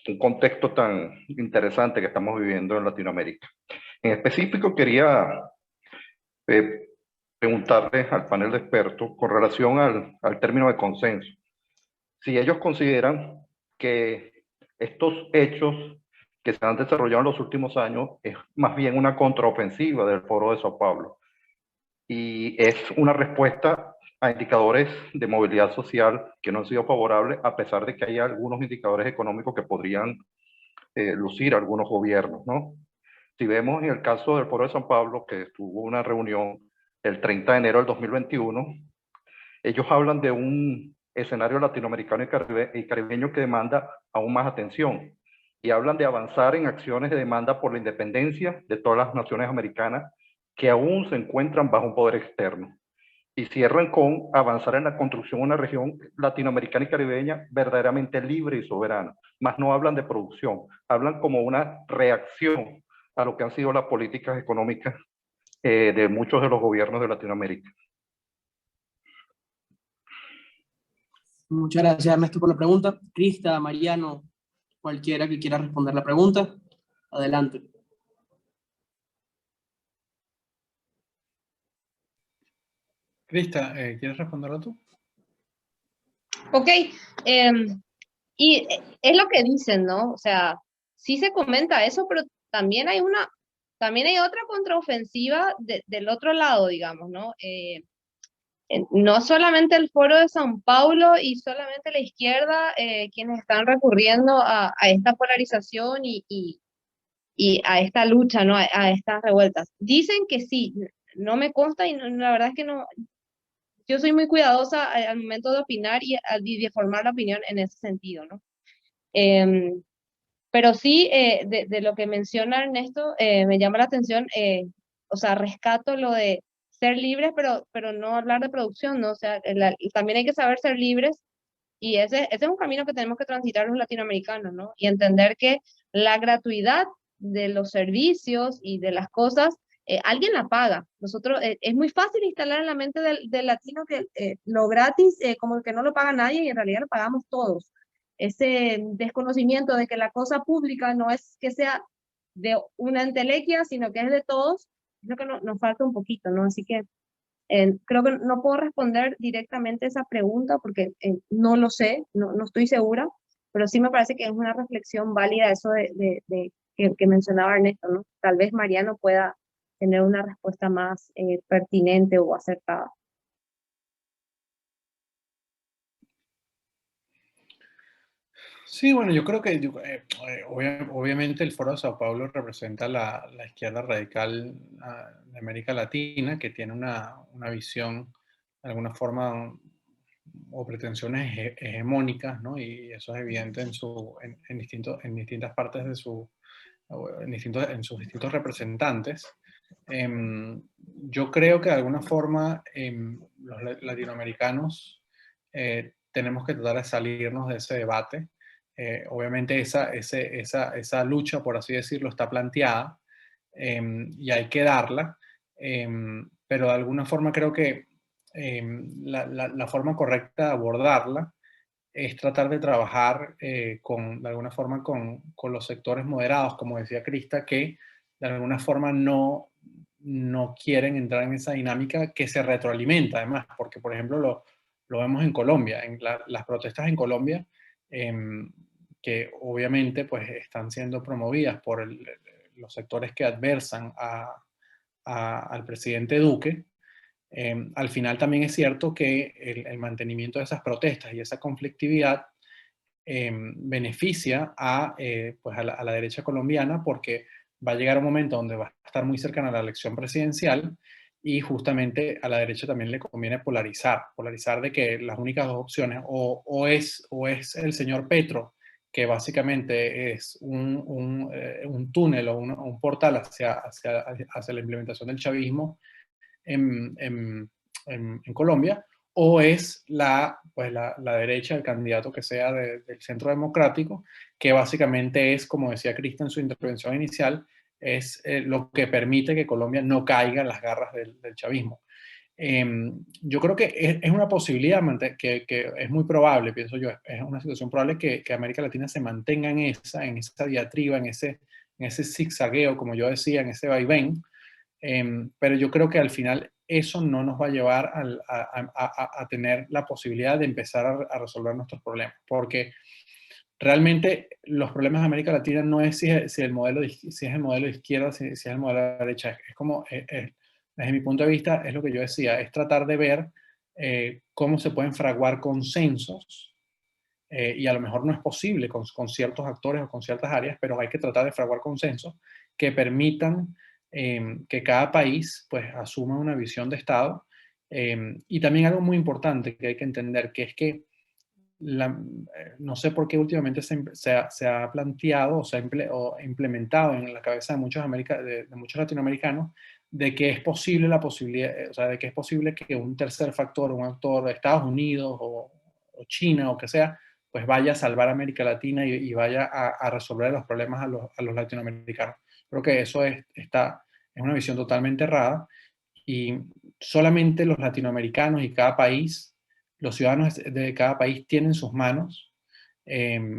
S6: un contexto tan interesante que estamos viviendo en Latinoamérica. En específico quería preguntarles al panel de expertos con relación al término de consenso. Si ellos consideran que estos hechos que se han desarrollado en los últimos años es más bien una contraofensiva del Foro de Sao Paulo. Y es una respuesta a indicadores de movilidad social que no han sido favorables, a pesar de que hay algunos indicadores económicos que podrían lucir algunos gobiernos, ¿no? Si vemos en el caso del Foro de San Pablo, que tuvo una reunión el 30 de enero del 2021, ellos hablan de un escenario latinoamericano y caribeño que demanda aún más atención, y hablan de avanzar en acciones de demanda por la independencia de todas las naciones americanas que aún se encuentran bajo un poder externo. Y cierran con avanzar en la construcción de una región latinoamericana y caribeña verdaderamente libre y soberana. Más no hablan de producción, hablan como una reacción a lo que han sido las políticas económicas de muchos de los gobiernos de Latinoamérica.
S1: Muchas gracias, Ernesto, por la pregunta. Crista, Mariano, cualquiera que quiera responder la pregunta, adelante.
S5: Crista, ¿quieres responderlo tú?
S3: Ok, y es lo que dicen, ¿no? O sea, sí se comenta eso, pero también hay otra contraofensiva del otro lado, digamos, ¿no? No solamente el Foro de San Paulo y solamente la izquierda quienes están recurriendo a esta polarización y a esta lucha, ¿no? A estas revueltas. Dicen que sí, no me consta y la verdad es que no. Yo soy muy cuidadosa al momento de opinar y de formar la opinión en ese sentido, ¿no? Pero sí, de lo que menciona Ernesto, me llama la atención, o sea, rescato lo de ser libres, pero no hablar de producción, ¿no? O sea, también hay que saber ser libres y ese es un camino que tenemos que transitar los latinoamericanos, ¿no? Y entender que la gratuidad de los servicios y de las cosas, alguien la paga. Nosotros, es muy fácil instalar en la mente del latino que lo gratis, como que no lo paga nadie y en realidad lo pagamos todos. Ese desconocimiento de que la cosa pública no es que sea de una entelequia, sino que es de todos, es lo que nos falta un poquito, ¿no? Así que creo que no puedo responder directamente esa pregunta porque no lo sé, no estoy segura, pero sí me parece que es una reflexión válida eso que mencionaba Ernesto, ¿no? Tal vez Mariano pueda tener una respuesta más pertinente o acertada.
S5: Sí, bueno, yo creo que obviamente el Foro de Sao Paulo representa la izquierda radical de América Latina, que tiene una visión de alguna forma o pretensiones hegemónicas, ¿no? Y eso es evidente en distintas partes de en sus distintos representantes. Yo creo que de alguna forma los latinoamericanos tenemos que tratar de salirnos de ese debate. Obviamente esa lucha, por así decirlo, está planteada y hay que darla, pero de alguna forma creo que la forma correcta de abordarla es tratar de trabajar de alguna forma con los sectores moderados, como decía Crista, que de alguna forma no quieren entrar en esa dinámica que se retroalimenta además, porque por ejemplo lo vemos en Colombia, en las protestas en Colombia, que obviamente pues están siendo promovidas por los sectores que adversan al presidente Duque. Al final también es cierto que el mantenimiento de esas protestas y esa conflictividad beneficia pues a la derecha colombiana, porque va a llegar un momento donde va a estar muy cercana a la elección presidencial y justamente a la derecha también le conviene polarizar de que las únicas dos opciones o es el señor Petro, que básicamente es un túnel o un portal hacia la implementación del chavismo en Colombia, o es pues la derecha, el candidato que sea del centro democrático, que básicamente es, como decía Cristian en su intervención inicial, es lo que permite que Colombia no caiga en las garras del chavismo. Yo creo que es una posibilidad que es muy probable, pienso yo, es una situación probable que América Latina se mantenga en esa diatriba, en ese zigzagueo, como yo decía, en ese vaivén. Pero yo creo que al final eso no nos va a llevar a tener la posibilidad de empezar a resolver nuestros problemas, porque realmente los problemas de América Latina no es si es el modelo de izquierda, si es el modelo de derecha. Es como, desde mi punto de vista, es lo que yo decía, es tratar de ver cómo se pueden fraguar consensos, y a lo mejor no es posible con ciertos actores o con ciertas áreas, pero hay que tratar de fraguar consensos que permitan que cada país pues asuma una visión de Estado. Y también algo muy importante que hay que entender, que es que no sé por qué últimamente se ha planteado o implementado en la cabeza de muchos, de muchos latinoamericanos, de que es posible la posibilidad, o sea, de que es posible que un tercer factor, un actor de Estados Unidos o China o que sea, pues vaya a salvar a América Latina y vaya a resolver los problemas a los latinoamericanos. Creo que eso es una visión totalmente errada, y solamente los latinoamericanos y cada país, los ciudadanos de cada país tienen en sus manos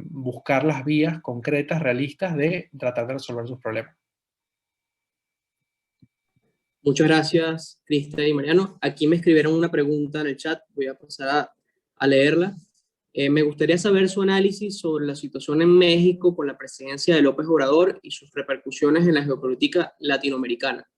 S5: buscar las vías concretas, realistas de tratar de resolver sus problemas.
S1: Muchas gracias, Crista y Mariano. Aquí me escribieron una pregunta en el chat, voy a pasar a leerla. Me gustaría saber su análisis sobre la situación en México con la presidencia de López Obrador y sus repercusiones en la geopolítica latinoamericana.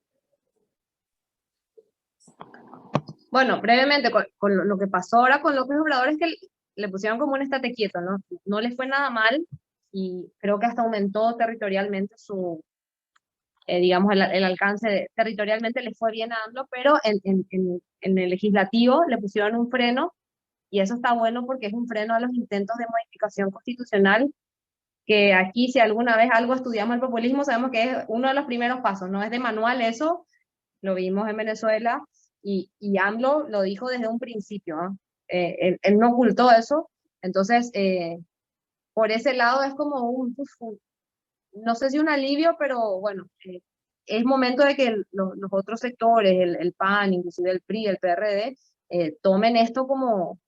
S3: Bueno, brevemente, con lo que pasó ahora con López Obrador es que le pusieron como un estate quieto, ¿no? No le fue nada mal y creo que hasta aumentó territorialmente su, digamos, el alcance, territorialmente le fue bien a AMLO, pero en el legislativo le pusieron un freno, y eso está bueno porque es un freno a los intentos de modificación constitucional, que aquí si alguna vez algo estudiamos el populismo, sabemos que es uno de los primeros pasos, no es de manual eso, lo vimos en Venezuela, y AMLO lo dijo desde un principio, ¿no? Él no ocultó eso, entonces por ese lado es como no sé si un alivio, pero bueno, es momento de que los otros sectores, el PAN, inclusive el PRI, el PRD, tomen esto como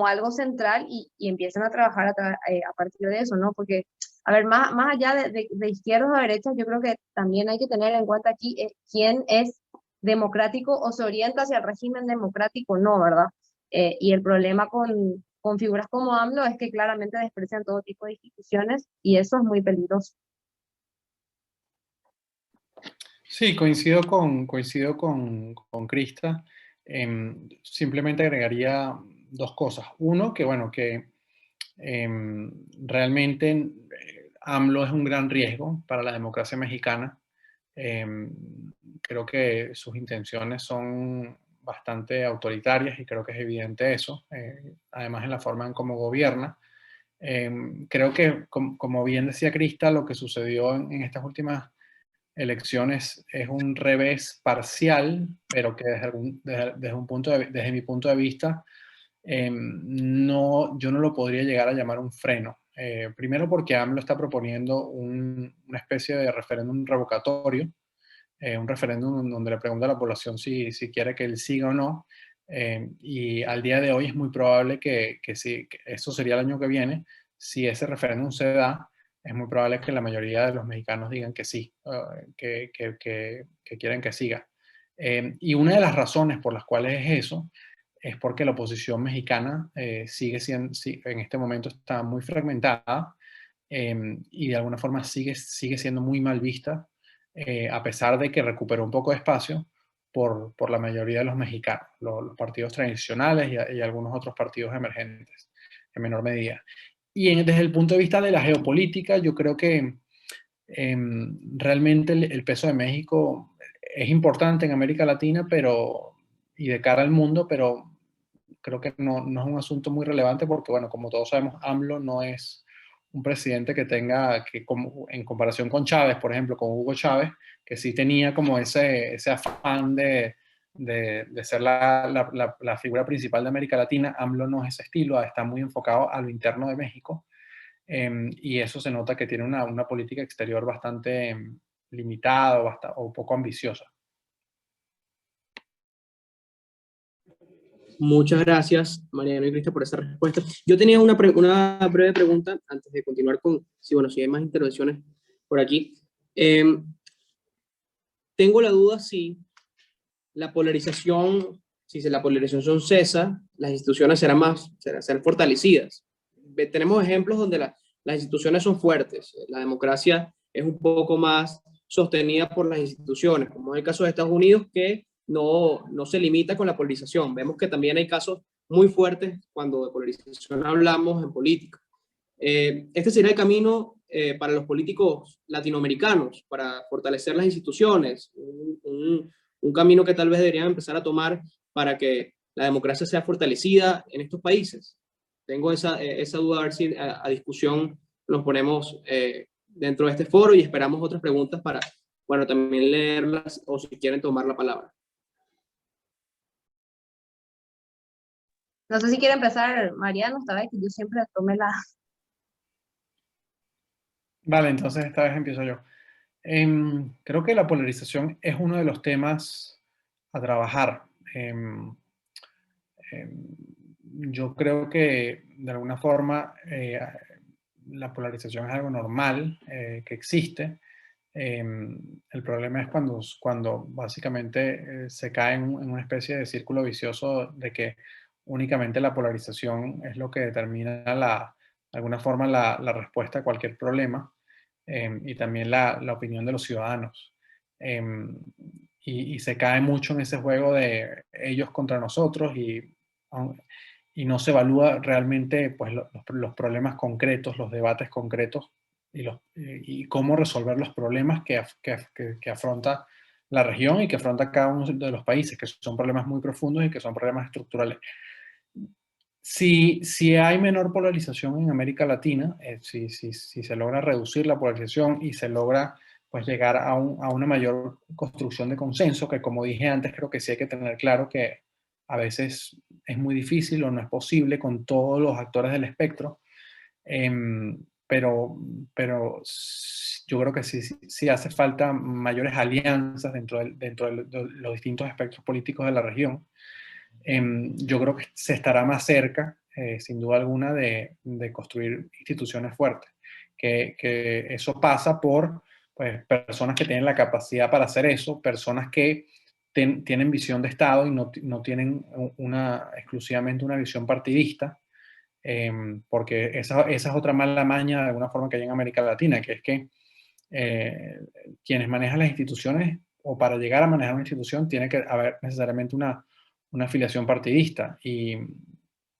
S3: algo central y empiecen a trabajar a partir de eso, ¿no? Porque, a ver, más allá de izquierdas o derechas, yo creo que también hay que tener en cuenta aquí quién es democrático o se orienta hacia el régimen democrático, no, ¿verdad? Y el problema con figuras como AMLO es que claramente desprecian todo tipo de instituciones y eso es muy peligroso.
S5: Sí, coincido con Crista. Simplemente agregaría dos cosas. Uno, que bueno, que realmente AMLO es un gran riesgo para la democracia mexicana. Creo que sus intenciones son bastante autoritarias y creo que es evidente eso, además en la forma en cómo gobierna. Creo que, como bien decía Crista, lo que sucedió en estas últimas elecciones es un revés parcial, pero que desde mi punto de vista, yo no lo podría llegar a llamar un freno. Primero porque AMLO está proponiendo una especie de referéndum revocatorio, un referéndum donde le pregunta a la población si quiere que él siga o no, y al día de hoy es muy probable que eso sería el año que viene, si ese referéndum se da, es muy probable que la mayoría de los mexicanos digan que sí, que quieren que siga. Y una de las razones por las cuales es eso, es porque la oposición mexicana sigue siendo, en este momento está muy fragmentada, y de alguna forma sigue siendo muy mal vista, a pesar de que recuperó un poco de espacio por la mayoría de los mexicanos, los partidos tradicionales y algunos otros partidos emergentes en menor medida. Y desde el punto de vista de la geopolítica, yo creo que realmente el peso de México es importante en América Latina y de cara al mundo, pero creo que no es un asunto muy relevante porque, bueno, como todos sabemos, AMLO no es un presidente que tenga, en comparación con Chávez, por ejemplo, con Hugo Chávez, que sí tenía como ese afán de ser la figura principal de América Latina. AMLO no es ese estilo, está muy enfocado a lo interno de México, y eso se nota que tiene una política exterior bastante limitada o poco ambiciosa.
S1: Muchas gracias, Mariano y Crista, por esa respuesta. Yo tenía una breve pregunta antes de continuar si hay más intervenciones por aquí. Tengo la duda si la polarización cesa, las instituciones serán fortalecidas. tenemos ejemplos donde las instituciones son fuertes, la democracia es un poco más sostenida por las instituciones, como es el caso de Estados Unidos, que no se limita con la polarización. Vemos que también hay casos muy fuertes cuando de polarización hablamos en política. Este sería el camino para los políticos latinoamericanos, para fortalecer las instituciones, un camino que tal vez deberían empezar a tomar para que la democracia sea fortalecida en estos países. Tengo esa duda, a ver si a discusión nos ponemos dentro de este foro, y esperamos otras preguntas para, bueno, también leerlas o si quieren tomar la palabra.
S3: No sé si quiere empezar Mariano, esta vez que yo siempre tomé la...
S5: Vale, entonces esta vez empiezo yo. Creo que la polarización es uno de los temas a trabajar. Yo creo que de alguna forma la polarización es algo normal que existe. El problema es cuando básicamente se cae en una especie de círculo vicioso de que únicamente la polarización es lo que determina de alguna forma la respuesta a cualquier problema, y también la opinión de los ciudadanos. Y se cae mucho en ese juego de ellos contra nosotros, y no se evalúa realmente pues, los problemas concretos, los debates concretos, y cómo resolver los problemas que afronta la región y que afronta cada uno de los países, que son problemas muy profundos y que son problemas estructurales. Si hay menor polarización en América Latina, si se logra reducir la polarización y se logra pues, llegar a una mayor construcción de consenso, que como dije antes, creo que sí hay que tener claro que a veces es muy difícil o no es posible con todos los actores del espectro, pero yo creo que sí hace falta mayores alianzas dentro de los distintos espectros políticos de la región. Yo creo que se estará más cerca, sin duda alguna, de construir instituciones fuertes. Que eso pasa por pues, personas que tienen la capacidad para hacer eso, personas que tienen visión de Estado y no tienen exclusivamente una visión partidista, porque esa es otra mala maña de alguna forma que hay en América Latina, que es que quienes manejan las instituciones, o para llegar a manejar una institución, tiene que haber necesariamente una afiliación partidista, y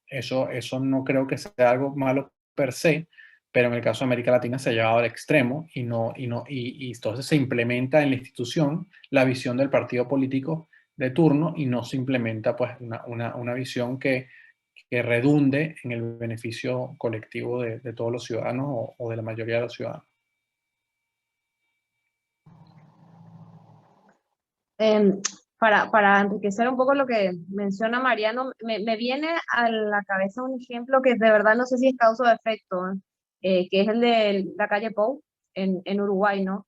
S5: eso no creo que sea algo malo per se, pero en el caso de América Latina se ha llevado al extremo y entonces se implementa en la institución la visión del partido político de turno y no se implementa pues, una visión que redunde en el beneficio colectivo de todos los ciudadanos o de la mayoría de los ciudadanos.
S3: Para enriquecer un poco lo que menciona Mariano, me viene a la cabeza un ejemplo que de verdad no sé si es causa o efecto, que es el de la calle Pou en Uruguay, ¿no?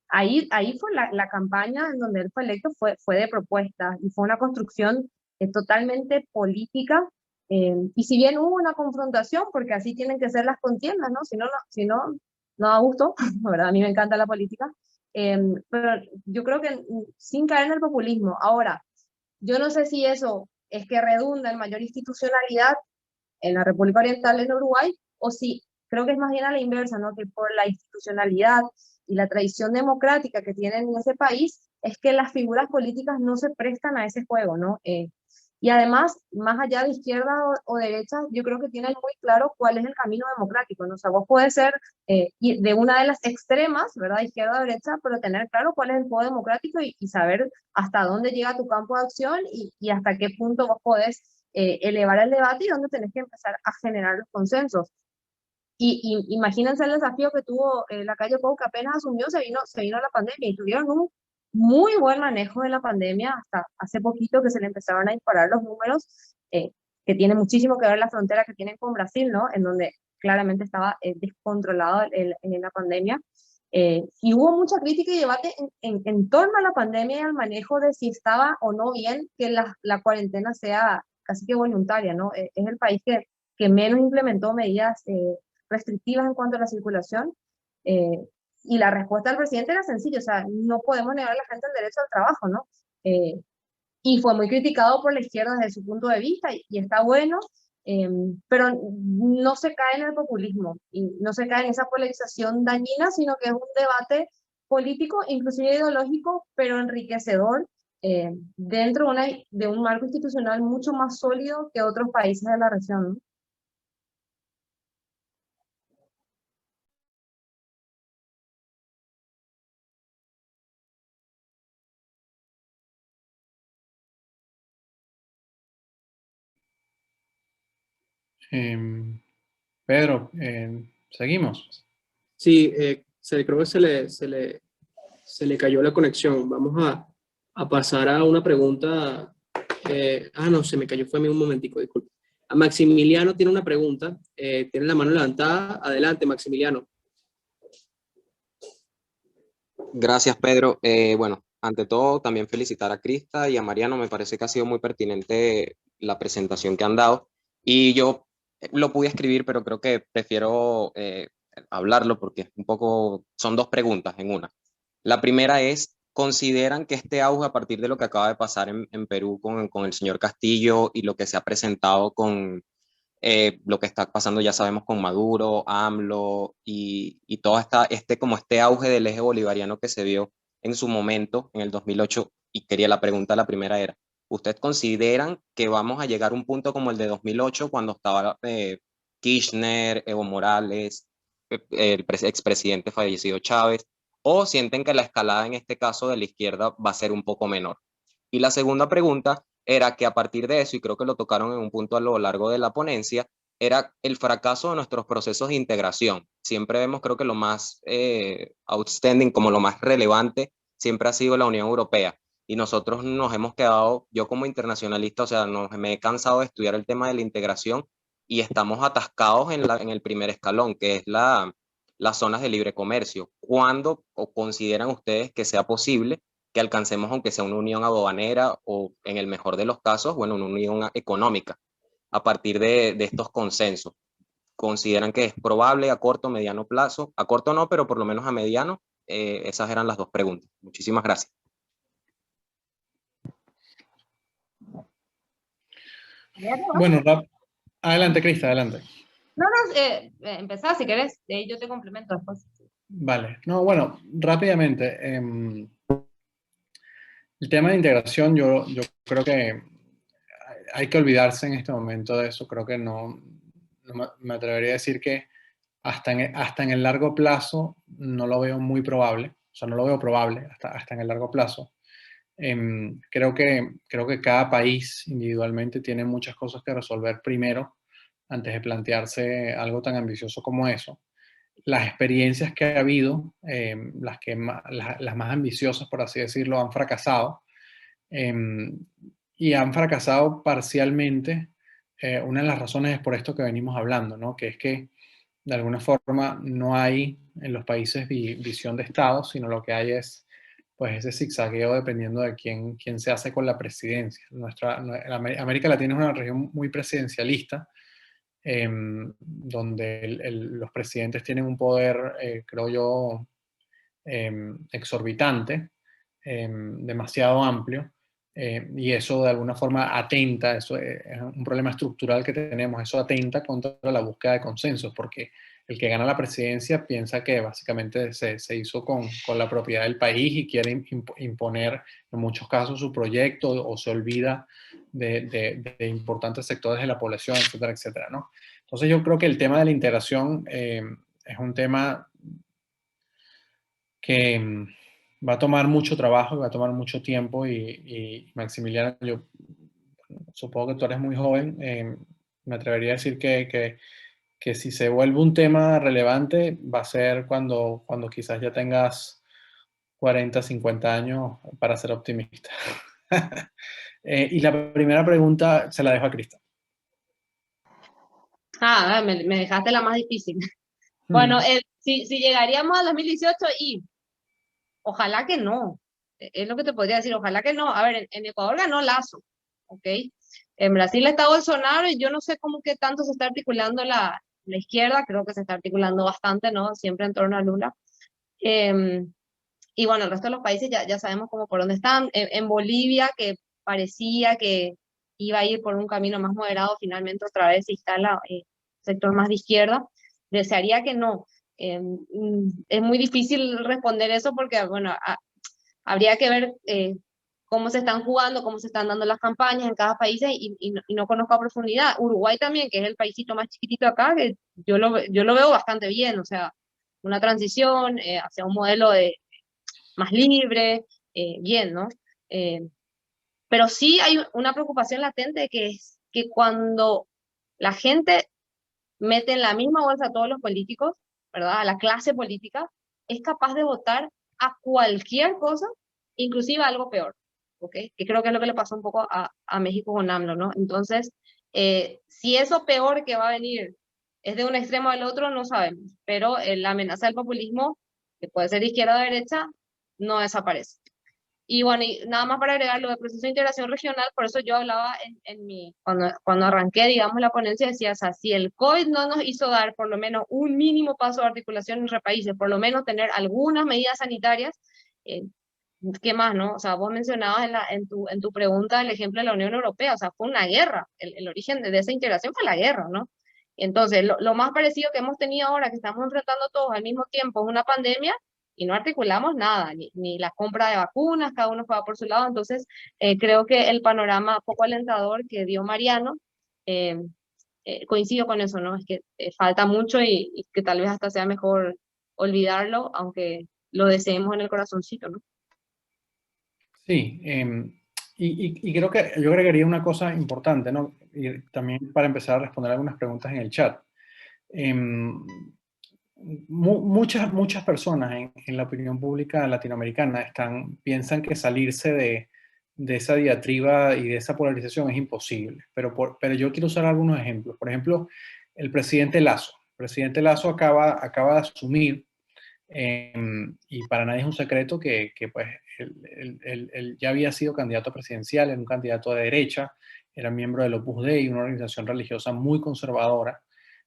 S3: Ahí fue la campaña en donde él fue electo, fue de propuestas, y fue una construcción totalmente política, y si bien hubo una confrontación, porque así tienen que ser las contiendas, ¿no? Si no da gusto, la verdad, a mí me encanta la política. Pero yo creo que sin caer en el populismo. Ahora, yo no sé si eso es que redunda en mayor institucionalidad en la República Oriental, en Uruguay, o si creo que es más bien a la inversa, ¿no? Que por la institucionalidad y la tradición democrática que tienen en ese país, es que las figuras políticas no se prestan a ese juego, ¿no? Y además, más allá de izquierda o derecha, yo creo que tienen muy claro cuál es el camino democrático, ¿no? O sea, vos podés ser de una de las extremas, ¿verdad? Izquierda o derecha, pero tener claro cuál es el juego democrático y saber hasta dónde llega tu campo de acción y hasta qué punto vos podés elevar el debate y dónde tenés que empezar a generar los consensos. Y imagínense el desafío que tuvo la calle Pou, que apenas asumió, se vino la pandemia, y tuvieron un muy buen manejo de la pandemia, hasta hace poquito que se le empezaron a disparar los números, que tiene muchísimo que ver la frontera que tienen con Brasil, ¿no? En donde claramente estaba descontrolado en la pandemia. Y hubo mucha crítica y debate en torno a la pandemia y al manejo de si estaba o no bien que la cuarentena sea casi que voluntaria, ¿no? Es el país que menos implementó medidas restrictivas en cuanto a la circulación, y la respuesta del presidente era sencilla, o sea, no podemos negar a la gente el derecho al trabajo, ¿no? Y fue muy criticado por la izquierda desde su punto de vista, y está bueno, pero no se cae en el populismo y no se cae en esa polarización dañina, sino que es un debate político, inclusive ideológico, pero enriquecedor, dentro de un marco institucional mucho más sólido que otros países de la región, ¿no?
S5: Pedro, seguimos.
S1: Sí, creo que se le cayó la conexión. Vamos a pasar a una pregunta. No, se me cayó, fue a mí un momentico, disculpe. A Maximiliano tiene una pregunta, tiene la mano levantada. Adelante, Maximiliano.
S7: Gracias, Pedro. Bueno, ante todo, también felicitar a Crista y a Mariano. Me parece que ha sido muy pertinente la presentación que han dado. Y yo lo pude escribir, pero creo que prefiero hablarlo porque un poco son dos preguntas en una. La primera es, ¿consideran que este auge a partir de lo que acaba de pasar en Perú con el señor Castillo y lo que se ha presentado con lo que está pasando, ya sabemos, con Maduro, AMLO y todo como este auge del eje bolivariano que se vio en su momento, en el 2008, y la pregunta, la primera era, ¿ustedes consideran que vamos a llegar a un punto como el de 2008, cuando estaba Kirchner, Evo Morales, el expresidente fallecido Chávez, o sienten que la escalada en este caso de la izquierda va a ser un poco menor? Y la segunda pregunta era que a partir de eso, y creo que lo tocaron en un punto a lo largo de la ponencia, era el fracaso de nuestros procesos de integración. Siempre vemos, creo que lo más outstanding, como lo más relevante, siempre ha sido la Unión Europea. Y nosotros nos hemos quedado, yo como internacionalista, o sea, me he cansado de estudiar el tema de la integración y estamos atascados en el primer escalón, que es las zonas de libre comercio. ¿Cuándo o consideran ustedes que sea posible que alcancemos, aunque sea una unión aduanera o, en el mejor de los casos, bueno, una unión económica a partir de estos consensos? ¿Consideran que es probable a corto o mediano plazo? A corto no, pero por lo menos a mediano. Esas eran las dos preguntas. Muchísimas gracias.
S5: Bueno, adelante, Crista, adelante.
S3: No, empezá si querés, yo te complemento después.
S5: Vale, no, bueno, rápidamente. El tema de integración, yo creo que hay que olvidarse en este momento de eso. Creo que no me atrevería a decir que hasta en el largo plazo no lo veo muy probable. O sea, no lo veo probable hasta en el largo plazo. Creo que cada país individualmente tiene muchas cosas que resolver primero antes de plantearse algo tan ambicioso como eso. Las experiencias que ha habido, las más ambiciosas, por así decirlo, han fracasado. Y han fracasado parcialmente. Una de las razones es por esto que venimos hablando, ¿no? Que es que de alguna forma no hay en los países visión de Estado, sino lo que hay es pues ese zigzagueo dependiendo de quién se hace con la presidencia. América Latina es una región muy presidencialista, donde los presidentes tienen un poder, creo yo, exorbitante, demasiado amplio, y eso de alguna forma atenta, eso es un problema estructural que tenemos, eso atenta contra la búsqueda de consensos, porque el que gana la presidencia piensa que básicamente se hizo con la propiedad del país y quiere imponer en muchos casos su proyecto, o se olvida de importantes sectores de la población, etcétera, etcétera, ¿no? Entonces yo creo que el tema de la integración es un tema que va a tomar mucho trabajo y va a tomar mucho tiempo, y Maximiliano, yo supongo que tú eres muy joven, me atrevería a decir que si se vuelve un tema relevante va a ser cuando quizás ya tengas 40, 50 años, para ser optimista. Y la primera pregunta se la dejo a Crista.
S3: Me dejaste la más difícil. Bueno, si llegaríamos al 2018 y ojalá que no, es lo que te podría decir, ojalá que no. A ver, en Ecuador ganó Lazo, ¿ok? En Brasil está Bolsonaro y yo no sé cómo que tanto se está articulando la izquierda, creo que se está articulando bastante, ¿no? Siempre en torno a Lula. Y bueno, el resto de los países ya sabemos cómo por dónde están. En Bolivia, que parecía que iba a ir por un camino más moderado, finalmente otra vez se instala sector más de izquierda. Desearía que no. Es muy difícil responder eso porque, bueno, habría que ver cómo se están jugando, cómo se están dando las campañas en cada país y no conozco a profundidad. Uruguay también, que es el paísito más chiquitito acá, que yo lo veo bastante bien, o sea, una transición hacia un modelo más libre, bien, ¿no? Pero sí hay una preocupación latente que es que cuando la gente mete en la misma bolsa a todos los políticos, ¿verdad? A la clase política, es capaz de votar a cualquier cosa, inclusive a algo peor, ¿ok? Que creo que es lo que le pasó un poco a México con AMLO, ¿no? Entonces, si eso peor que va a venir es de un extremo al otro, no sabemos, pero la amenaza del populismo, que puede ser de izquierda o de derecha, no desaparece. Y bueno, y nada más para agregar lo del proceso de integración regional, por eso yo hablaba cuando arranqué, digamos, la ponencia, decía, o sea, si el COVID no nos hizo dar por lo menos un mínimo paso de articulación entre países, por lo menos tener algunas medidas sanitarias, ¿qué más, no? O sea, vos mencionabas en tu pregunta el ejemplo de la Unión Europea, o sea, fue una guerra, el origen de esa integración fue la guerra, ¿no? Entonces, lo más parecido que hemos tenido ahora, que estamos enfrentando todos al mismo tiempo, es una pandemia, y no articulamos nada, ni la compra de vacunas, cada uno juega por su lado. Entonces, creo que el panorama poco alentador que dio Mariano, coincido con eso, ¿no? Es que falta mucho y que tal vez hasta sea mejor olvidarlo, aunque lo deseemos en el corazoncito, ¿no?
S5: Sí, y creo que yo agregaría una cosa importante, ¿no? Y también para empezar a responder algunas preguntas en el chat. Muchas personas en la opinión pública latinoamericana piensan que salirse de esa diatriba y de esa polarización es imposible, pero yo quiero usar algunos ejemplos. Por ejemplo, el presidente Lasso. El presidente Lasso acaba de asumir, y para nadie es un secreto que pues, él ya había sido candidato presidencial, era un candidato de derecha, era miembro del Opus Dei, una organización religiosa muy conservadora.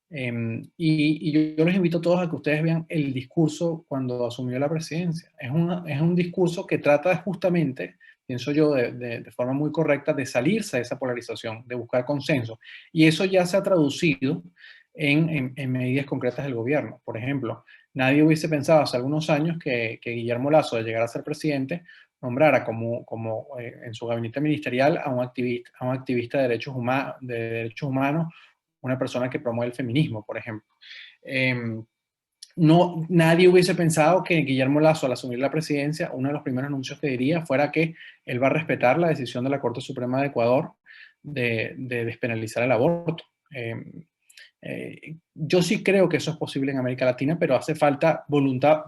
S5: Y yo les invito a todos a que ustedes vean el discurso cuando asumió la presidencia. Es un discurso que trata justamente, pienso yo, de forma muy correcta, de salirse de esa polarización, de buscar consenso. Y eso ya se ha traducido en medidas concretas del gobierno. Por ejemplo, nadie hubiese pensado hace algunos años que Guillermo Lasso, de llegar a ser presidente, nombrara en su gabinete ministerial a un activista de derechos humanos, una persona que promueve el feminismo, por ejemplo. Nadie hubiese pensado que Guillermo Lasso, al asumir la presidencia, uno de los primeros anuncios que diría fuera que él va a respetar la decisión de la Corte Suprema de Ecuador de despenalizar el aborto. Yo sí creo que eso es posible en América Latina, pero hace falta voluntad,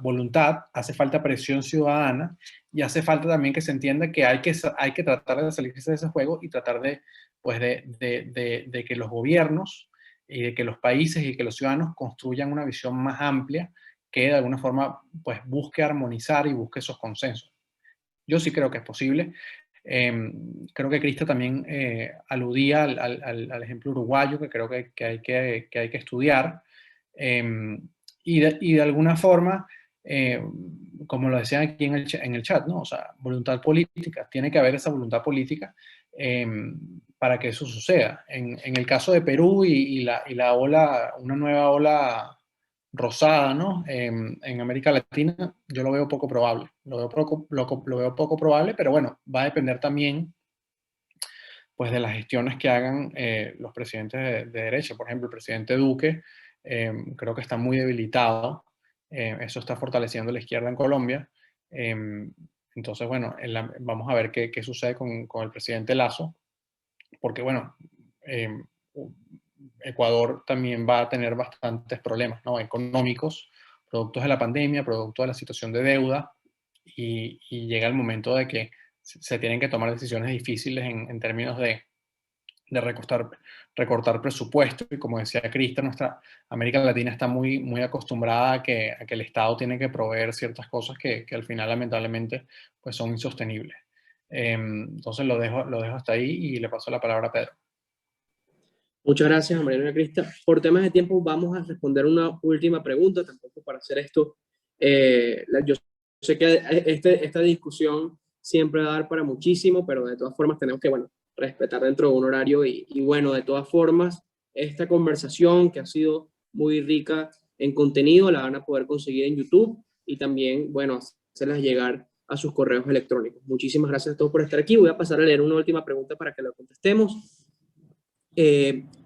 S5: hace falta presión ciudadana y hace falta también que se entienda que hay que tratar de salirse de ese juego y tratar de que los gobiernos y de que los países y que los ciudadanos construyan una visión más amplia que de alguna forma pues busque armonizar y busque esos consensos. Yo sí creo que es posible. Creo que Krista también aludía al ejemplo uruguayo, que creo que hay que estudiar. Y de alguna forma, como lo decían aquí en el chat, ¿no? O sea, voluntad política. Tiene que haber esa voluntad política para que eso suceda. En el caso de Perú y la ola, una nueva ola rosada, ¿no? En América Latina, yo lo veo poco probable. Lo veo poco probable, pero bueno, va a depender también pues, de las gestiones que hagan los presidentes de derecha. Por ejemplo, el presidente Duque creo que está muy debilitado. Eso está fortaleciendo la izquierda en Colombia. Entonces, bueno, vamos a ver qué sucede con el presidente Lasso, porque, bueno, Ecuador también va a tener bastantes problemas, ¿no? Económicos, productos de la pandemia, producto de la situación de deuda, y llega el momento de que se tienen que tomar decisiones difíciles en términos de recortar presupuesto, y como decía Krista, nuestra América Latina está muy acostumbrada a que el Estado tiene que proveer ciertas cosas que al final lamentablemente pues son insostenibles. Entonces lo dejo hasta ahí y le paso la palabra a Pedro.
S1: Muchas gracias, Mariano y Krista. Por temas de tiempo vamos a responder una última pregunta, tampoco para hacer esto. Yo sé que esta discusión siempre va a dar para muchísimo, pero de todas formas tenemos que, bueno, respetar dentro de un horario y bueno, de todas formas, esta conversación que ha sido muy rica en contenido la van a poder conseguir en YouTube y también, bueno, hacerlas llegar a sus correos electrónicos. Muchísimas gracias a todos por estar aquí. Voy a pasar a leer una última pregunta para que la contestemos.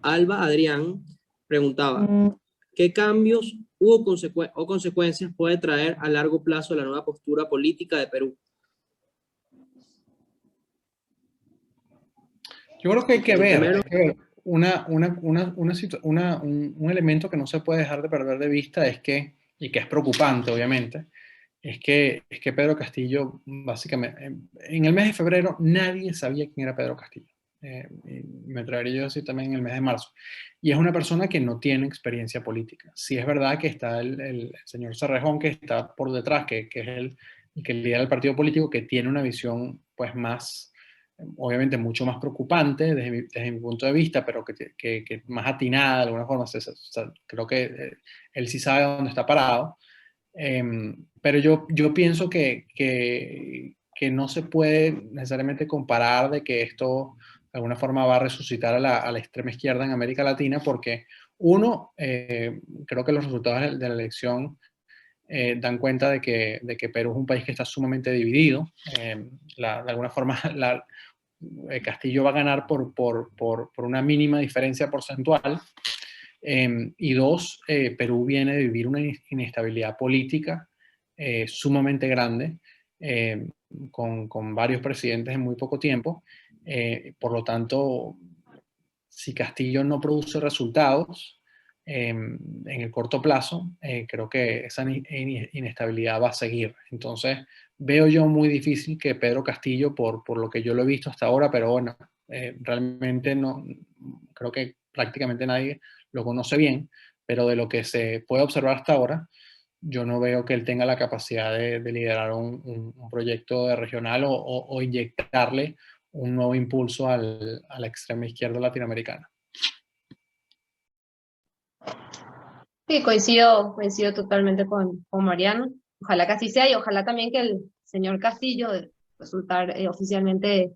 S1: Alba Adrián preguntaba, ¿qué cambios o consecuencias puede traer a largo plazo la nueva postura política de Perú?
S5: Yo creo que hay que ver,
S1: Primero,
S5: un elemento que no se puede dejar de perder de vista y que es preocupante, obviamente, es que Pedro Castillo, básicamente, en el mes de febrero nadie sabía quién era Pedro Castillo. Me atrevería yo a decir también en el mes de marzo. Y es una persona que no tiene experiencia política. Sí es verdad que está el señor Cerrejón, que está por detrás, que es el que lidera el partido político, que tiene una visión pues más, obviamente mucho más preocupante desde mi punto de vista, pero que más atinada de alguna forma. Creo que él sí sabe dónde está parado. Pero yo pienso que no se puede necesariamente comparar de que esto de alguna forma va a resucitar a la extrema izquierda en América Latina, porque uno, creo que los resultados de la elección dan cuenta de que Perú es un país que está sumamente dividido. De alguna forma Castillo va a ganar por una mínima diferencia porcentual. Y dos, Perú viene de vivir una inestabilidad política sumamente grande, con varios presidentes en muy poco tiempo. Por lo tanto, si Castillo no produce resultados en el corto plazo, creo que esa inestabilidad va a seguir. Entonces, veo yo muy difícil que Pedro Castillo, por lo que yo lo he visto hasta ahora, pero bueno, realmente no, creo que prácticamente nadie lo conoce bien, pero de lo que se puede observar hasta ahora, yo no veo que él tenga la capacidad de liderar un proyecto de regional o inyectarle un nuevo impulso a la extrema izquierda latinoamericana.
S3: Sí, coincido totalmente con Mariano. Ojalá que así sea y ojalá también que el señor Castillo, de resultar oficialmente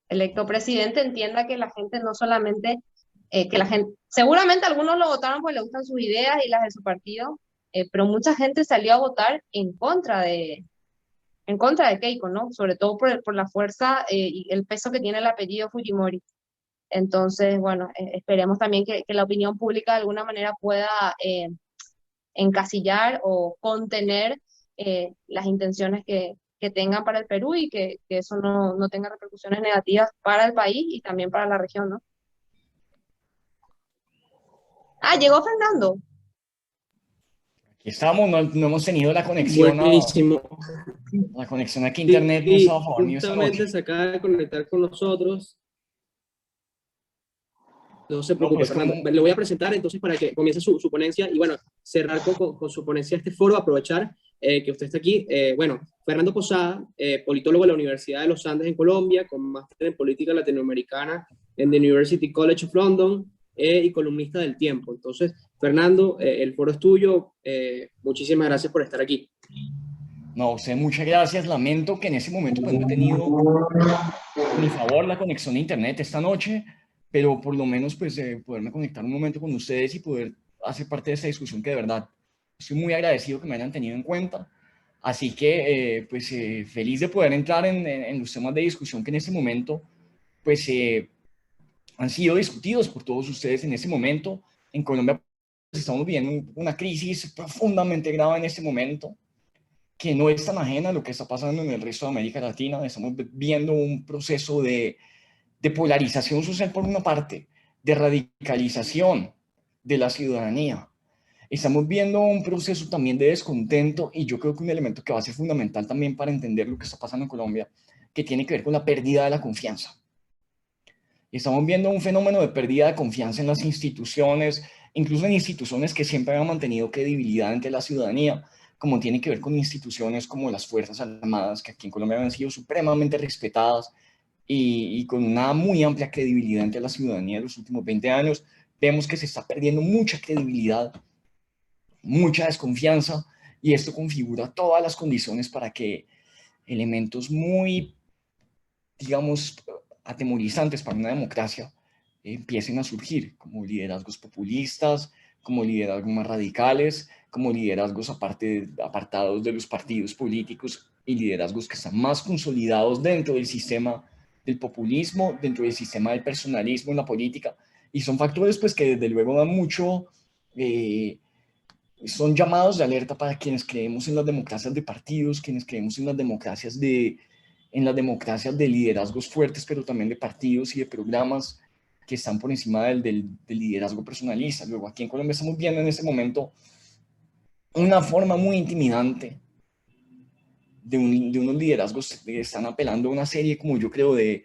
S3: electo presidente, entienda que la gente no solamente, seguramente algunos lo votaron porque le gustan sus ideas y las de su partido, pero mucha gente salió a votar en contra de Keiko, ¿no? Sobre todo por la fuerza y el peso que tiene el apellido Fujimori. Entonces, bueno, esperemos también que la opinión pública de alguna manera pueda encasillar o contener las intenciones que tengan para el Perú y que eso no tenga repercusiones negativas para el país y también para la región, ¿no? Ah, llegó Fernando.
S8: Aquí estamos, no hemos tenido la conexión.
S1: buenísimo.
S8: La conexión aquí a internet no estaba a favor mío esta
S1: Justamente
S8: noche.
S1: se acaba de conectar con nosotros. No se preocupe,
S8: pues,
S1: Fernando.
S8: como-
S1: Le voy a presentar entonces para que comience su ponencia y bueno, cerrar con su ponencia este foro, aprovechar que usted está aquí. Bueno, Fernando Posada, politólogo de la Universidad de los Andes en Colombia, con máster en política latinoamericana en the University College of London y columnista del Tiempo. Entonces, Fernando, el foro es tuyo. Muchísimas gracias por estar aquí.
S8: No, usted, muchas gracias. Lamento que en ese momento pues, no he tenido a mi favor la conexión a internet esta noche, pero por lo menos pues poderme conectar un momento con ustedes y poder hacer parte de esta discusión que de verdad estoy muy agradecido que me hayan tenido en cuenta. Así que feliz de poder entrar en los temas de discusión que en este momento pues han sido discutidos por todos ustedes en este momento. En Colombia pues, estamos viviendo una crisis profundamente grave en este momento, que no es tan ajena a lo que está pasando en el resto de América Latina. Estamos viendo un proceso de polarización social por una parte, de radicalización de la ciudadanía. Estamos viendo un proceso también de descontento y yo creo que un elemento que va a ser fundamental también para entender lo que está pasando en Colombia, que tiene que ver con la pérdida de la confianza. Estamos viendo un fenómeno de pérdida de confianza en las instituciones, incluso en instituciones que siempre han mantenido credibilidad ante la ciudadanía, como tiene que ver con instituciones como las Fuerzas Armadas, que aquí en Colombia han sido supremamente respetadas y con una muy amplia credibilidad ante la ciudadanía en los últimos 20 años. Vemos que se está perdiendo mucha credibilidad, mucha desconfianza, y esto configura todas las condiciones para que elementos muy, digamos, atemorizantes para una democracia empiecen a surgir, como liderazgos populistas, como liderazgos más radicales, como liderazgos apartados de los partidos políticos y liderazgos que están más consolidados dentro del sistema del populismo, dentro del sistema del personalismo en la política, y son factores pues que desde luego dan mucho, son llamados de alerta para quienes creemos en las democracias de partidos, quienes creemos en las democracias de liderazgos fuertes, pero también de partidos y de programas que están por encima del liderazgo personalista. Luego, aquí en Colombia estamos viendo en este momento una forma muy intimidante de unos liderazgos que están apelando a una serie, como yo creo, de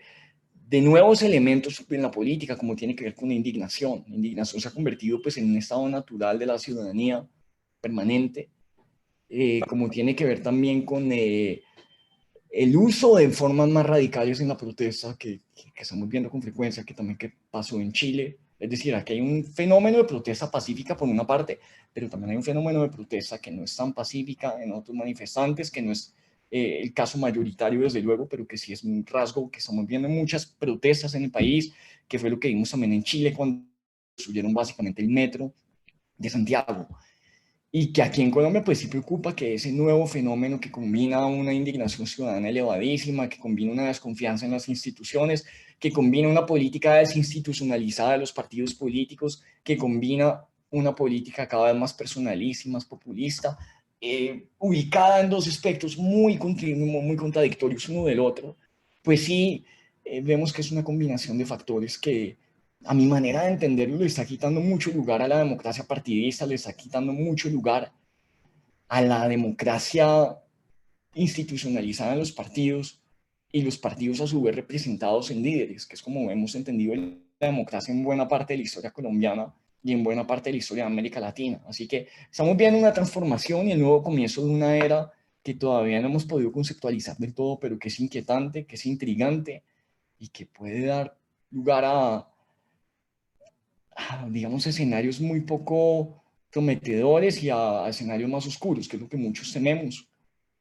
S8: nuevos elementos en la política, como tiene que ver con la indignación. La indignación se ha convertido pues, en un estado natural de la ciudadanía permanente, como tiene que ver también con el uso de formas más radicales en la protesta que estamos viendo con frecuencia, que también que pasó en Chile. Es decir, aquí hay un fenómeno de protesta pacífica por una parte, pero también hay un fenómeno de protesta que no es tan pacífica en otros manifestantes, que no es el caso mayoritario desde luego, pero que sí es un rasgo que estamos viendo en muchas protestas en el país, que fue lo que vimos también en Chile cuando destruyeron básicamente el metro de Santiago. Y que aquí en Colombia pues sí preocupa que ese nuevo fenómeno que combina una indignación ciudadana elevadísima, que combina una desconfianza en las instituciones, que combina una política desinstitucionalizada de los partidos políticos, que combina una política cada vez más personalista y más populista, ubicada en dos aspectos muy contradictorios uno del otro, pues sí vemos que es una combinación de factores que a mi manera de entenderlo, le está quitando mucho lugar a la democracia partidista, le está quitando mucho lugar a la democracia institucionalizada en los partidos y los partidos a su vez representados en líderes, que es como hemos entendido la democracia en buena parte de la historia colombiana y en buena parte de la historia de América Latina. Así que estamos viendo una transformación y el nuevo comienzo de una era que todavía no hemos podido conceptualizar del todo, pero que es inquietante, que es intrigante y que puede dar lugar a digamos, escenarios muy poco prometedores y a escenarios más oscuros, que es lo que muchos tememos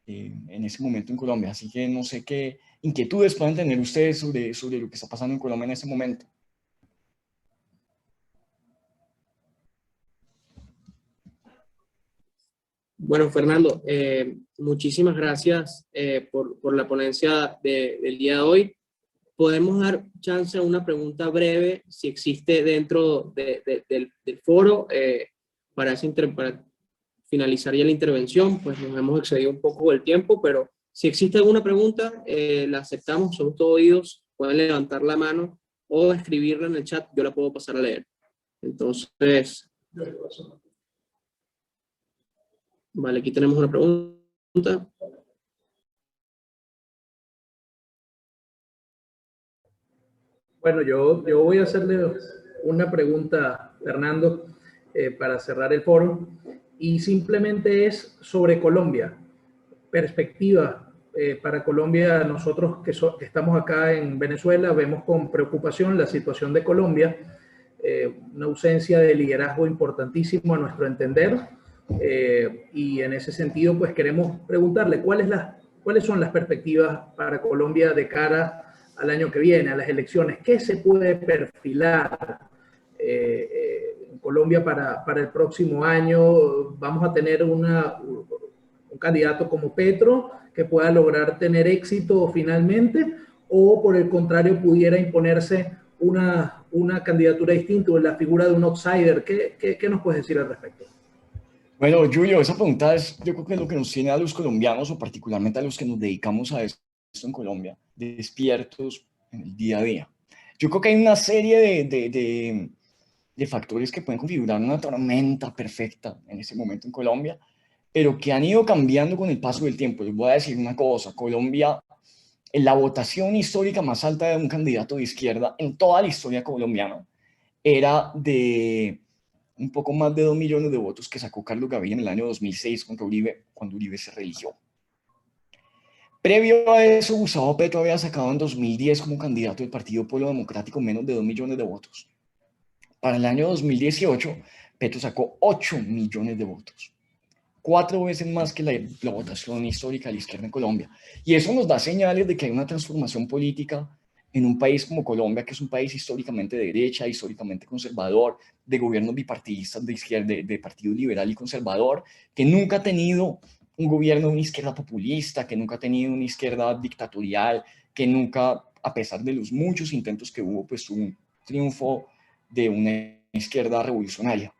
S8: en ese momento en Colombia. Así que no sé qué inquietudes puedan tener ustedes sobre lo que está pasando en Colombia en ese momento.
S1: Bueno, Fernando, muchísimas gracias por la ponencia del día de hoy. Podemos dar chance a una pregunta breve, si existe dentro del foro, para finalizar ya la intervención. Pues nos hemos excedido un poco del tiempo, pero si existe alguna pregunta, la aceptamos, somos todos oídos. Pueden levantar la mano o escribirla en el chat, yo la puedo pasar a leer. Entonces, vale, aquí tenemos una pregunta.
S2: Bueno, yo voy a hacerle una pregunta, Fernando, para cerrar el foro, y simplemente es sobre Colombia. Perspectiva para Colombia, nosotros que estamos acá en Venezuela, vemos con preocupación la situación de Colombia, una ausencia de liderazgo importantísimo a nuestro entender, y en ese sentido, pues queremos preguntarle cuáles son las perspectivas para Colombia de cara al año que viene, a las elecciones. ¿Qué se puede perfilar en Colombia para el próximo año? ¿Vamos a tener un candidato como Petro que pueda lograr tener éxito finalmente? ¿O por el contrario pudiera imponerse una candidatura distinta o la figura de un outsider? ¿Qué nos puedes decir al respecto?
S8: Bueno, Julio, esa pregunta es, yo creo que es lo que nos tiene a los colombianos, o particularmente a los que nos dedicamos a esto en Colombia, despiertos en el día a día. Yo creo que hay una serie de factores que pueden configurar una tormenta perfecta en ese momento en Colombia, pero que han ido cambiando con el paso del tiempo. Les voy a decir una cosa: Colombia, en la votación histórica más alta de un candidato de izquierda en toda la historia colombiana, era de un poco más de 2 millones de votos que sacó Carlos Gaviria en el año 2006 contra Uribe, cuando Uribe se religió. Previo a eso, Gustavo Petro había sacado en 2010 como candidato del Partido Pueblo Democrático menos de 2 millones de votos. Para el año 2018, Petro sacó 8 millones de votos. 4 veces más que la votación histórica de la izquierda en Colombia. Y eso nos da señales de que hay una transformación política en un país como Colombia, que es un país históricamente de derecha, históricamente conservador, de gobiernos bipartidistas de izquierda, de partido liberal y conservador, que nunca ha tenido un gobierno de una izquierda populista, que nunca ha tenido una izquierda dictatorial, que nunca, a pesar de los muchos intentos que hubo, pues tuvo un triunfo de una izquierda revolucionaria.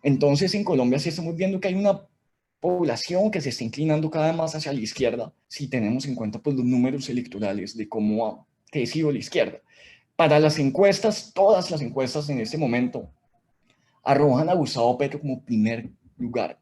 S8: Entonces, en Colombia sí estamos viendo que hay una población que se está inclinando cada vez más hacia la izquierda, si tenemos en cuenta pues, los números electorales de cómo ha crecido la izquierda. Para las encuestas, todas las encuestas en este momento arrojan a Gustavo Petro como primer lugar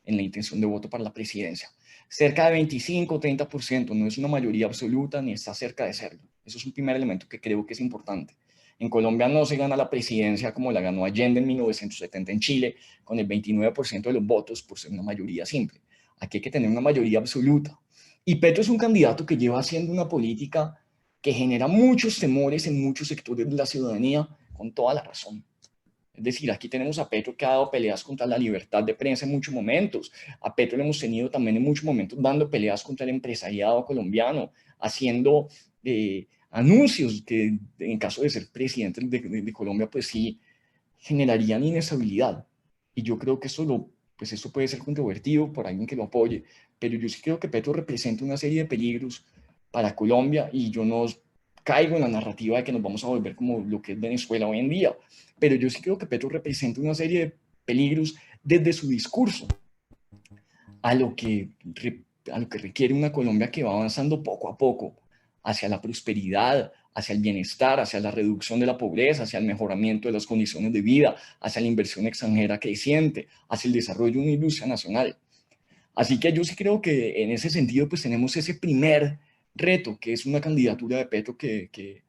S8: en la intención de voto para la presidencia. Cerca de 25-30%, no es una mayoría absoluta ni está cerca de serlo. Eso es un primer elemento que creo que es importante. En Colombia no se gana la presidencia como la ganó Allende en 1970 en Chile, con el 29% de los votos por ser una mayoría simple. Aquí hay que tener una mayoría absoluta. Y Petro es un candidato que lleva haciendo una política que genera muchos temores en muchos sectores de la ciudadanía, con toda la razón. Es decir, aquí tenemos a Petro que ha dado peleas contra la libertad de prensa en muchos momentos. A Petro le hemos tenido también en muchos momentos dando peleas contra el empresariado colombiano, haciendo anuncios que en caso de ser presidente de Colombia, pues sí generarían inestabilidad. Y yo creo que eso puede ser controvertido por alguien que lo apoye, pero yo sí creo que Petro representa una serie de peligros para Colombia y yo no caigo en la narrativa de que nos vamos a volver como lo que es Venezuela hoy en día, pero yo sí creo que Petro representa una serie de peligros desde su discurso a lo que requiere una Colombia que va avanzando poco a poco hacia la prosperidad, hacia el bienestar, hacia la reducción de la pobreza, hacia el mejoramiento de las condiciones de vida, hacia la inversión extranjera creciente, hacia el desarrollo de una industria nacional. Así que yo sí creo que en ese sentido pues tenemos ese primer reto, que es una candidatura de Petro que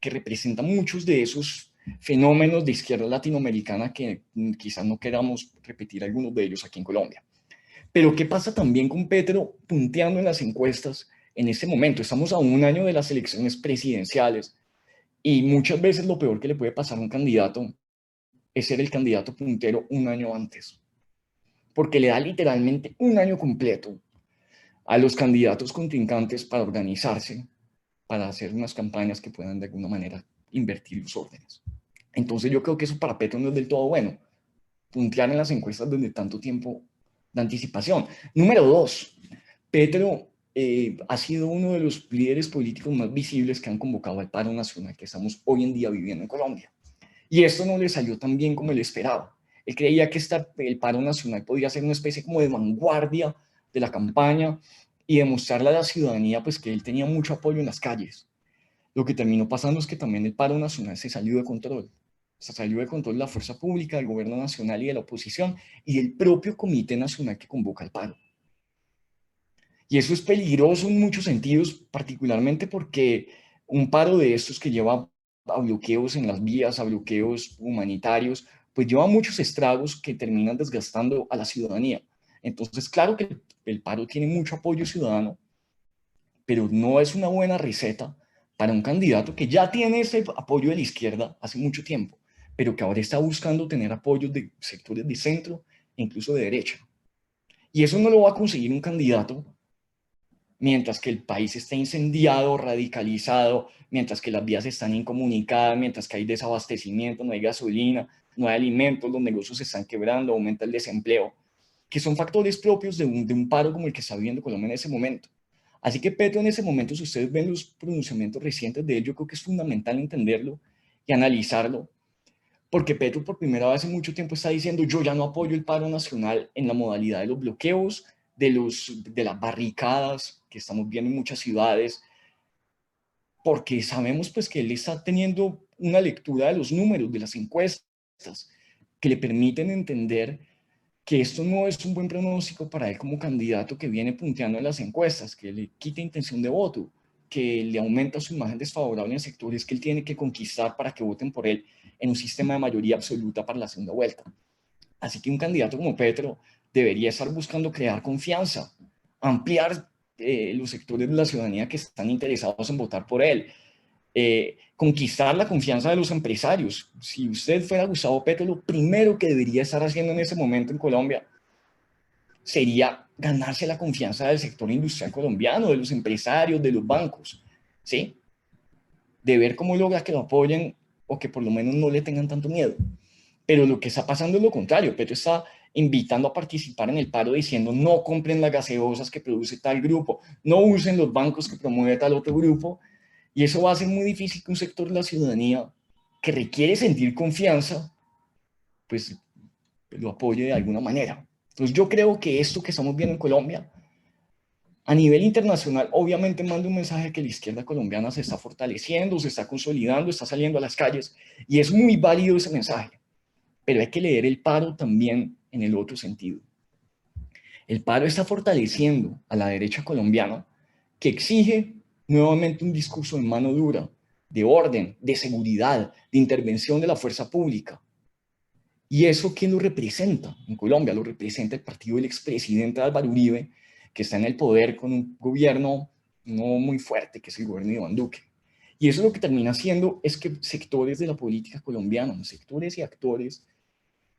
S8: representa muchos de esos fenómenos de izquierda latinoamericana que quizás no queramos repetir algunos de ellos aquí en Colombia. Pero ¿qué pasa también con Petro punteando en las encuestas en este momento? Estamos a un año de las elecciones presidenciales y muchas veces lo peor que le puede pasar a un candidato es ser el candidato puntero un año antes, porque le da literalmente un año completo a los candidatos contrincantes para organizarse, para hacer unas campañas que puedan de alguna manera invertir los órdenes. Entonces yo creo que eso para Petro no es del todo bueno, puntear en las encuestas desde tanto tiempo de anticipación. Número 2, Petro ha sido uno de los líderes políticos más visibles que han convocado al paro nacional que estamos hoy en día viviendo en Colombia. Y esto no le salió tan bien como él esperaba. Él creía que el paro nacional podía ser una especie como de vanguardia de la campaña y demostrarle a la ciudadanía pues, que él tenía mucho apoyo en las calles. Lo que terminó pasando es que también el paro nacional se salió de control. Se salió de control de la fuerza pública, del gobierno nacional y de la oposición y del propio Comité Nacional que convoca el paro. Y eso es peligroso en muchos sentidos, particularmente porque un paro de estos que lleva a bloqueos en las vías, a bloqueos humanitarios, pues lleva muchos estragos que terminan desgastando a la ciudadanía. Entonces, claro que el paro tiene mucho apoyo ciudadano, pero no es una buena receta para un candidato que ya tiene ese apoyo de la izquierda hace mucho tiempo, pero que ahora está buscando tener apoyos de sectores de centro e incluso de derecha. Y eso no lo va a conseguir un candidato mientras que el país está incendiado, radicalizado, mientras que las vías están incomunicadas, mientras que hay desabastecimiento, no hay gasolina, no hay alimentos, los negocios se están quebrando, aumenta el desempleo, que son factores propios de un paro como el que está viviendo Colombia en ese momento. Así que Petro en ese momento, si ustedes ven los pronunciamientos recientes de él, yo creo que es fundamental entenderlo y analizarlo, porque Petro por primera vez en mucho tiempo está diciendo yo ya no apoyo el paro nacional en la modalidad de los bloqueos, de las barricadas que estamos viendo en muchas ciudades, porque sabemos pues que él está teniendo una lectura de los números, de las encuestas, que le permiten entender que esto no es un buen pronóstico para él como candidato que viene punteando en las encuestas, que le quita intención de voto, que le aumenta su imagen desfavorable en sectores que él tiene que conquistar para que voten por él en un sistema de mayoría absoluta para la segunda vuelta. Así que un candidato como Petro debería estar buscando crear confianza, ampliar los sectores de la ciudadanía que están interesados en votar por él, conquistar la confianza de los empresarios. Si usted fuera Gustavo Petro, lo primero que debería estar haciendo en ese momento en Colombia sería ganarse la confianza del sector industrial colombiano, de los empresarios, de los bancos, ¿sí? de ver cómo logra que lo apoyen o que por lo menos no le tengan tanto miedo. Pero lo que está pasando es lo contrario. Petro está invitando a participar en el paro diciendo no compren las gaseosas que produce tal grupo, no usen los bancos que promueve tal otro grupo, y eso va a hacer muy difícil que un sector de la ciudadanía que requiere sentir confianza, pues lo apoye de alguna manera. Entonces yo creo que esto que estamos viendo en Colombia, a nivel internacional, obviamente manda un mensaje que la izquierda colombiana se está fortaleciendo, se está consolidando, está saliendo a las calles, y es muy válido ese mensaje. Pero hay que leer el paro también en el otro sentido. El paro está fortaleciendo a la derecha colombiana, que exige nuevamente un discurso de mano dura, de orden, de seguridad, de intervención de la fuerza pública. ¿Y eso quién lo representa en Colombia? Lo representa el partido del expresidente Álvaro Uribe, que está en el poder con un gobierno no muy fuerte, que es el gobierno de Iván Duque. Y eso lo que termina haciendo es que sectores de la política colombiana, sectores y actores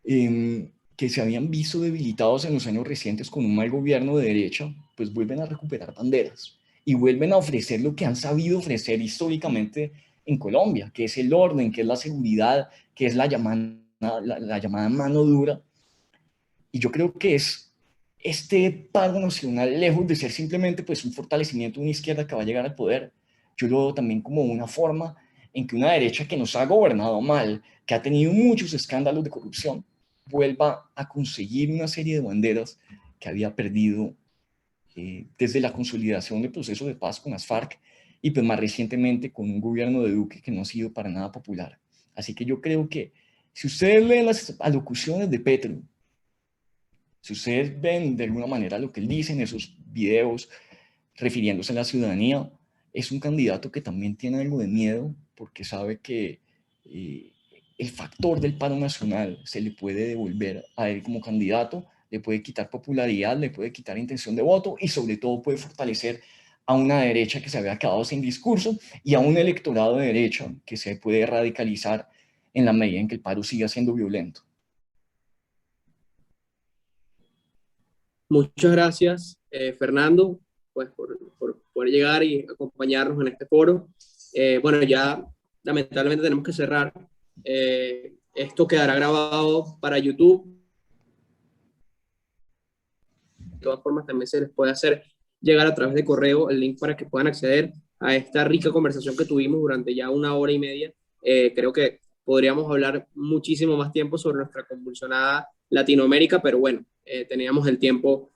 S8: que se habían visto debilitados en los años recientes con un mal gobierno de derecha, pues vuelven a recuperar banderas y vuelven a ofrecer lo que han sabido ofrecer históricamente en Colombia, que es el orden, que es la seguridad, que es la llamada mano dura. Y yo creo que es este paro nacional, lejos de ser simplemente pues un fortalecimiento de una izquierda que va a llegar al poder, yo lo veo también como una forma en que una derecha que nos ha gobernado mal, que ha tenido muchos escándalos de corrupción, vuelva a conseguir una serie de banderas que había perdido desde la consolidación del proceso de paz con las FARC y pues más recientemente con un gobierno de Duque que no ha sido para nada popular. Así que yo creo que si ustedes leen las alocuciones de Petro, si ustedes ven de alguna manera lo que él dice en esos videos refiriéndose a la ciudadanía, es un candidato que también tiene algo de miedo porque sabe que el factor del paro nacional se le puede devolver a él como candidato, le puede quitar popularidad, le puede quitar intención de voto y sobre todo puede fortalecer a una derecha que se había quedado sin discurso y a un electorado de derecha que se puede radicalizar en la medida en que el paro siga siendo violento.
S1: Muchas gracias, Fernando, pues, por llegar y acompañarnos en este foro. Bueno, ya lamentablemente tenemos que cerrar. Esto quedará grabado para YouTube. De todas formas, también se les puede hacer llegar a través de correo el link para que puedan acceder a esta rica conversación que tuvimos durante ya 1 hora y media. Creo que podríamos hablar muchísimo más tiempo sobre nuestra convulsionada Latinoamérica, pero bueno, teníamos el tiempo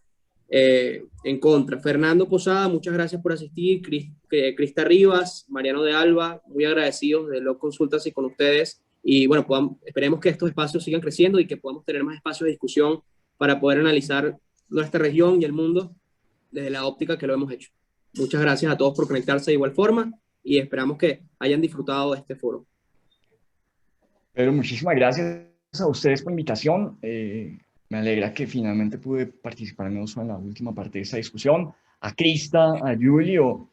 S1: en contra. Fernando Posada, muchas gracias por asistir. Crista Rivas, Mariano de Alba, muy agradecidos de Log Consultas y con ustedes. Y bueno, esperemos que estos espacios sigan creciendo y que podamos tener más espacios de discusión para poder analizar nuestra región y el mundo desde la óptica que lo hemos hecho. Muchas gracias a todos por conectarse de igual forma y esperamos que hayan disfrutado de este foro.
S8: Pero muchísimas gracias a ustedes por la invitación. Me alegra que finalmente pude participar en la última parte de esta discusión. A Crista, a Julio,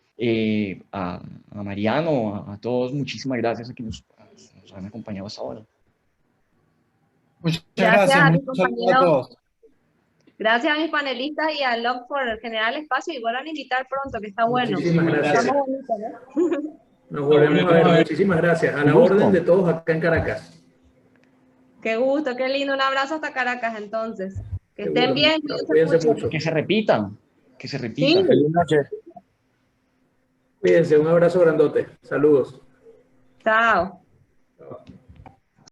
S8: a Mariano, a todos, muchísimas gracias a quienes nos han acompañado hasta ahora.
S5: Muchas
S3: Gracias a
S5: gracias.
S3: tu
S5: Un saludo a todos.
S3: Gracias a mis panelistas y a Log por generar el espacio y vuelvan a invitar pronto, que está bueno.
S2: Muchísimas gracias.
S3: Está muy bonito, ¿no?
S2: Nos volvemos a ver. Muchísimas gracias. A la orden de todos acá en Caracas.
S3: Qué gusto, qué lindo. Un abrazo hasta Caracas, entonces. Que
S2: Seguro.
S3: estén bien.
S2: Cuídense mucho.
S8: Que se repitan. Que se repitan.
S3: Sí.
S2: Cuídense. Un abrazo grandote. Saludos.
S3: Chao.
S2: Chao.